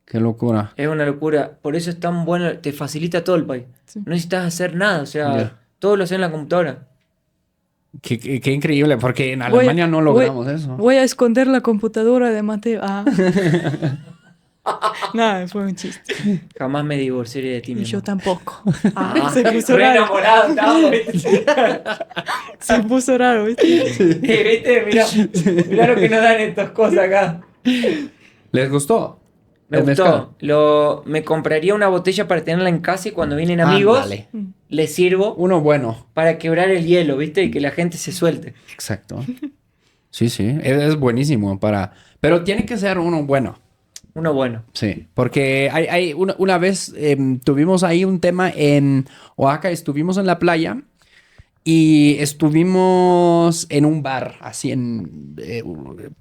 Qué locura.
Es una locura. Por eso es tan bueno, te facilita todo el país.
Sí.
No necesitas hacer nada, o sea,
Ya.
todo lo haces en la computadora.
Qué increíble, porque en
Voy a-
Alemania no logramos eso.
Voy a esconder la computadora de Mateo. Ah. Nada, fue un chiste.
Jamás me divorciaría de ti,
Y
mi
yo
amor.
tampoco.
Ah,
Se puso
re
raro.
enamorado estaba, ¿viste?
Se puso raro, ¿viste?
¿Viste? Mirá lo que nos dan estas cosas acá.
¿Les gustó?
Me
El
gustó. Me compraría una botella para tenerla en casa y cuando vienen amigos,
Ándale.
les sirvo
Uno bueno.
para quebrar el hielo, ¿viste? Y que la gente se suelte.
Exacto. Sí, sí. Es buenísimo para... Pero tiene que ser uno bueno.
Uno bueno.
Sí. Porque hay una vez tuvimos ahí un tema en Oaxaca. Estuvimos en la playa y estuvimos en un bar, así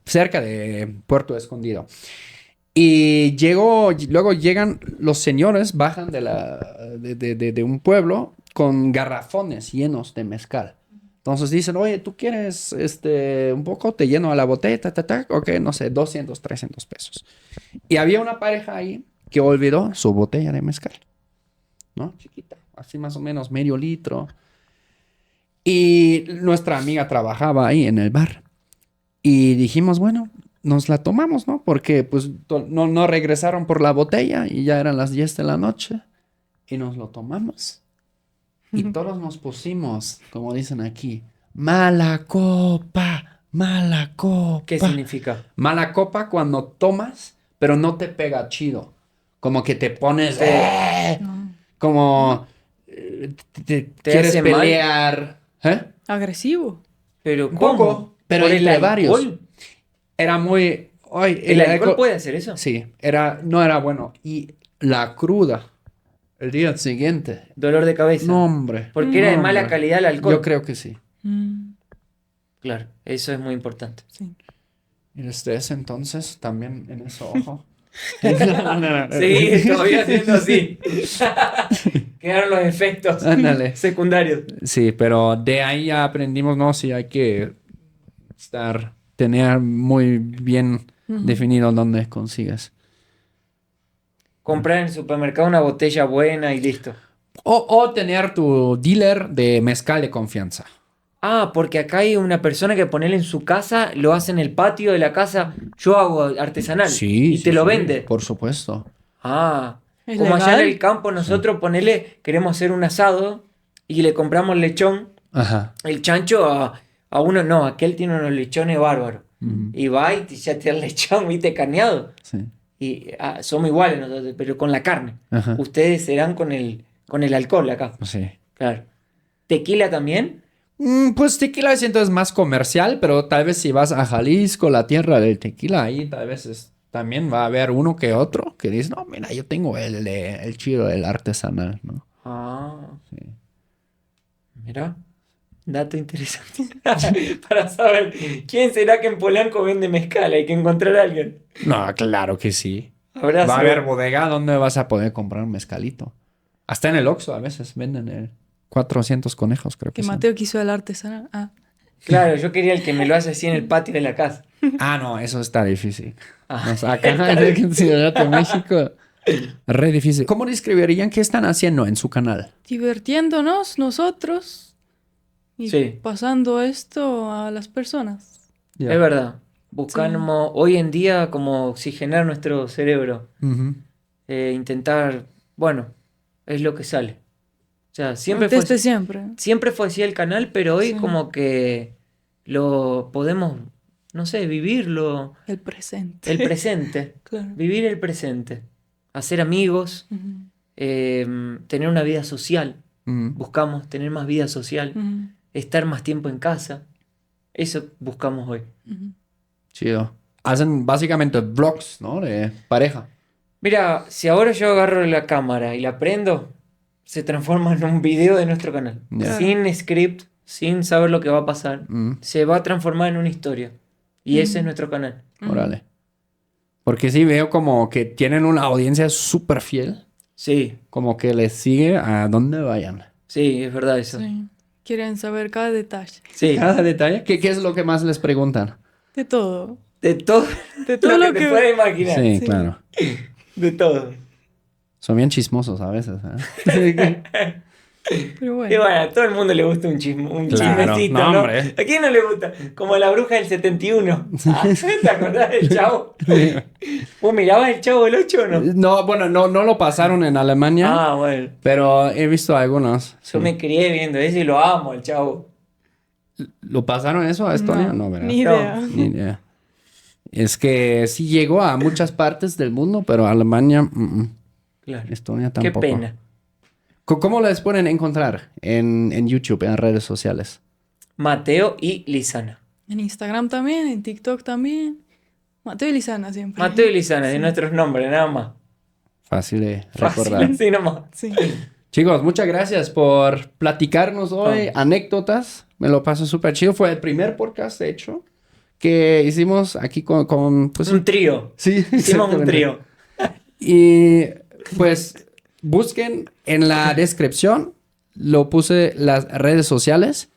cerca de Puerto Escondido. Y luego llegan los señores, bajan de un pueblo con garrafones llenos de mezcal. Entonces dicen, oye, ¿tú quieres un poco? Te lleno a la botella, ok, no sé, 200, 300 pesos. Y había una pareja ahí que olvidó su botella de mezcal, ¿no? Chiquita, así más o menos medio litro. Y nuestra amiga trabajaba ahí en el bar. Y dijimos, bueno, nos la tomamos, ¿no? Porque pues no regresaron por la botella y ya eran las 10 de la noche. Y nos lo tomamos. Y todos nos pusimos, como dicen aquí, mala copa, mala copa.
¿Qué significa?
Mala copa cuando tomas, pero no te pega chido. Como que te pones... como... te quieres
hace mal.
pelear. ¿Eh?
Agresivo.
Pero
Un
¿cómo?
poco, pero
¿Por
entre
el
varios.
alcohol?
Era muy... ay,
¿El alcohol puede hacer eso?
Sí, no era bueno. Y la cruda, el día siguiente.
Dolor de cabeza.
No, hombre.
Porque era de
No,
mala
hombre.
calidad el alcohol.
Yo creo que sí.
Claro, eso es muy importante.
Sí.
Y desde ese entonces también en eso, ojo.
Sí, todavía siendo así. Quedaron los efectos
Ándale.
secundarios.
Sí, pero de ahí ya aprendimos, ¿no? Sí, hay que tener muy bien definido dónde consigues.
Comprar en el supermercado una botella buena y listo.
O tener tu dealer de mezcal de confianza.
Ah, porque acá hay una persona que ponele en su casa, lo hace en el patio de la casa. Yo hago artesanal. Y te lo vende.
Por supuesto.
Ah,
¿Es
como allá
legal?
en el campo nosotros ponele, queremos hacer un asado y le compramos lechón,
Ajá.
el chancho a uno, no, aquel tiene unos lechones bárbaros. Y va y ya te da el lechón, viste, carneado.
Sí.
Y somos iguales nosotros, pero con la carne.
Ajá.
Ustedes serán con el alcohol acá.
Sí.
Claro. ¿Tequila también?
Pues tequila siento es más comercial, pero tal vez si vas a Jalisco, la tierra del tequila, ahí tal vez también va a haber uno que otro que dice, no, mira, yo tengo el chido, el artesanal, ¿no?
Ah,
Sí.
mira. Dato interesante. Para saber quién será que en Polanco vende mezcal. Hay que encontrar a alguien.
No, claro que sí.
Habrá
Va a
seguro.
haber bodega donde vas a poder comprar un mezcalito. Hasta en el Oxxo a veces venden 400 conejos, creo que
Que
son.
Mateo quiso el artesanal. Ah.
Claro, yo quería el que me lo hace así en el patio de la casa.
Ah, no, eso está difícil.
Ah,
No, acá en Ciudad de México, re difícil. ¿Cómo describirían qué están haciendo en su canal?
Divirtiéndonos nosotros y
Sí.
pasando esto a las personas.
Ya.
Es verdad. Buscamos hoy en día como oxigenar nuestro cerebro.
Ujú.
Intentar, bueno, es lo que sale. O sea, siempre fue,
Desde siempre.
siempre fue así el canal, pero hoy
Sí.
como que lo podemos, no sé, vivirlo,
El presente.
el presente,
Claro.
vivir el presente, hacer amigos,
Ujú.
tener una vida social.
Ujú.
Buscamos tener más vida social,
Ujú.
estar más tiempo en casa. Eso buscamos hoy.
Ujú.
Chido. Hacen básicamente vlogs, ¿no? De pareja.
Mira, si ahora yo agarro la cámara y la prendo, se transforma en un video de nuestro canal.
Ya.
Sin script, sin saber lo que va a pasar.
Mm,
Se va a transformar en una historia. Y ese es nuestro canal.
órale. Porque sí veo como que tienen una audiencia súper fiel.
Sí,
Como que les sigue a donde vayan.
sí, es verdad eso.
Sí. Quieren saber cada detalle.
Sí,
Cada detalle. ¿Qué es lo que más les preguntan?
De todo.
de todo,
De todo
lo que te puedes imaginar.
Sí,
Sí.
claro.
De todo.
Son bien chismosos a veces. ¿Eh?
Pero
Y
bueno.
bueno, a todo el mundo le gusta un
Claro,
chismecito,
no,
¿no?
hombre.
¿A quién no le gusta? Como la bruja del 71. Ah, ¿te acordás del Chavo? ¿Vos mirabas el Chavo del 8 o no?
No, bueno, no lo pasaron en Alemania,
Ah, bueno.
pero he visto algunos.
Yo
Sí.
me crié viendo eso y lo amo, el Chavo.
¿Lo pasaron eso a Estonia? No, ¿verdad?
Ni idea.
Ni idea. Es que sí llegó a muchas partes del mundo, pero Alemania,
Claro.
Estonia
Qué
tampoco.
pena.
¿Cómo les pueden encontrar en YouTube, en redes sociales?
Mateo y Lisana.
En Instagram también, en TikTok también. Mateo y Lisana siempre.
Mateo y Lisana, de nuestros nombres, nada más.
Fácil de
Fácil,
recordar.
así nomás.
Sí.
Chicos, muchas gracias por platicarnos hoy anécdotas. Me lo paso súper chido. Fue el primer podcast, de hecho, que hicimos aquí con pues,
Un trío.
sí,
Hicimos un
exactamente.
trío.
Y pues busquen en la descripción lo puse las redes sociales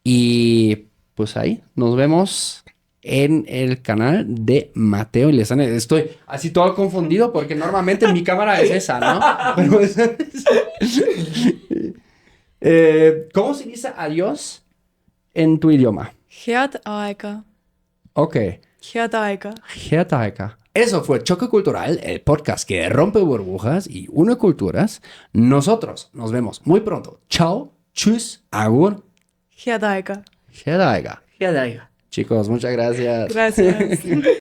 y pues ahí nos vemos en el canal de Mateo Ilesani. Estoy así todo confundido porque normalmente mi cámara es esa, ¿no? Pero ¿cómo se dice adiós en tu idioma?
Geat aika.
Ok.
Geat aika.
Getaika. Eso fue Choque Cultural, el podcast que rompe burbujas y une culturas. Nosotros nos vemos muy pronto. Chao, tschüss, agur,
Geat aika.
Getaika.
Ya da.
Chicos, muchas gracias.
Gracias.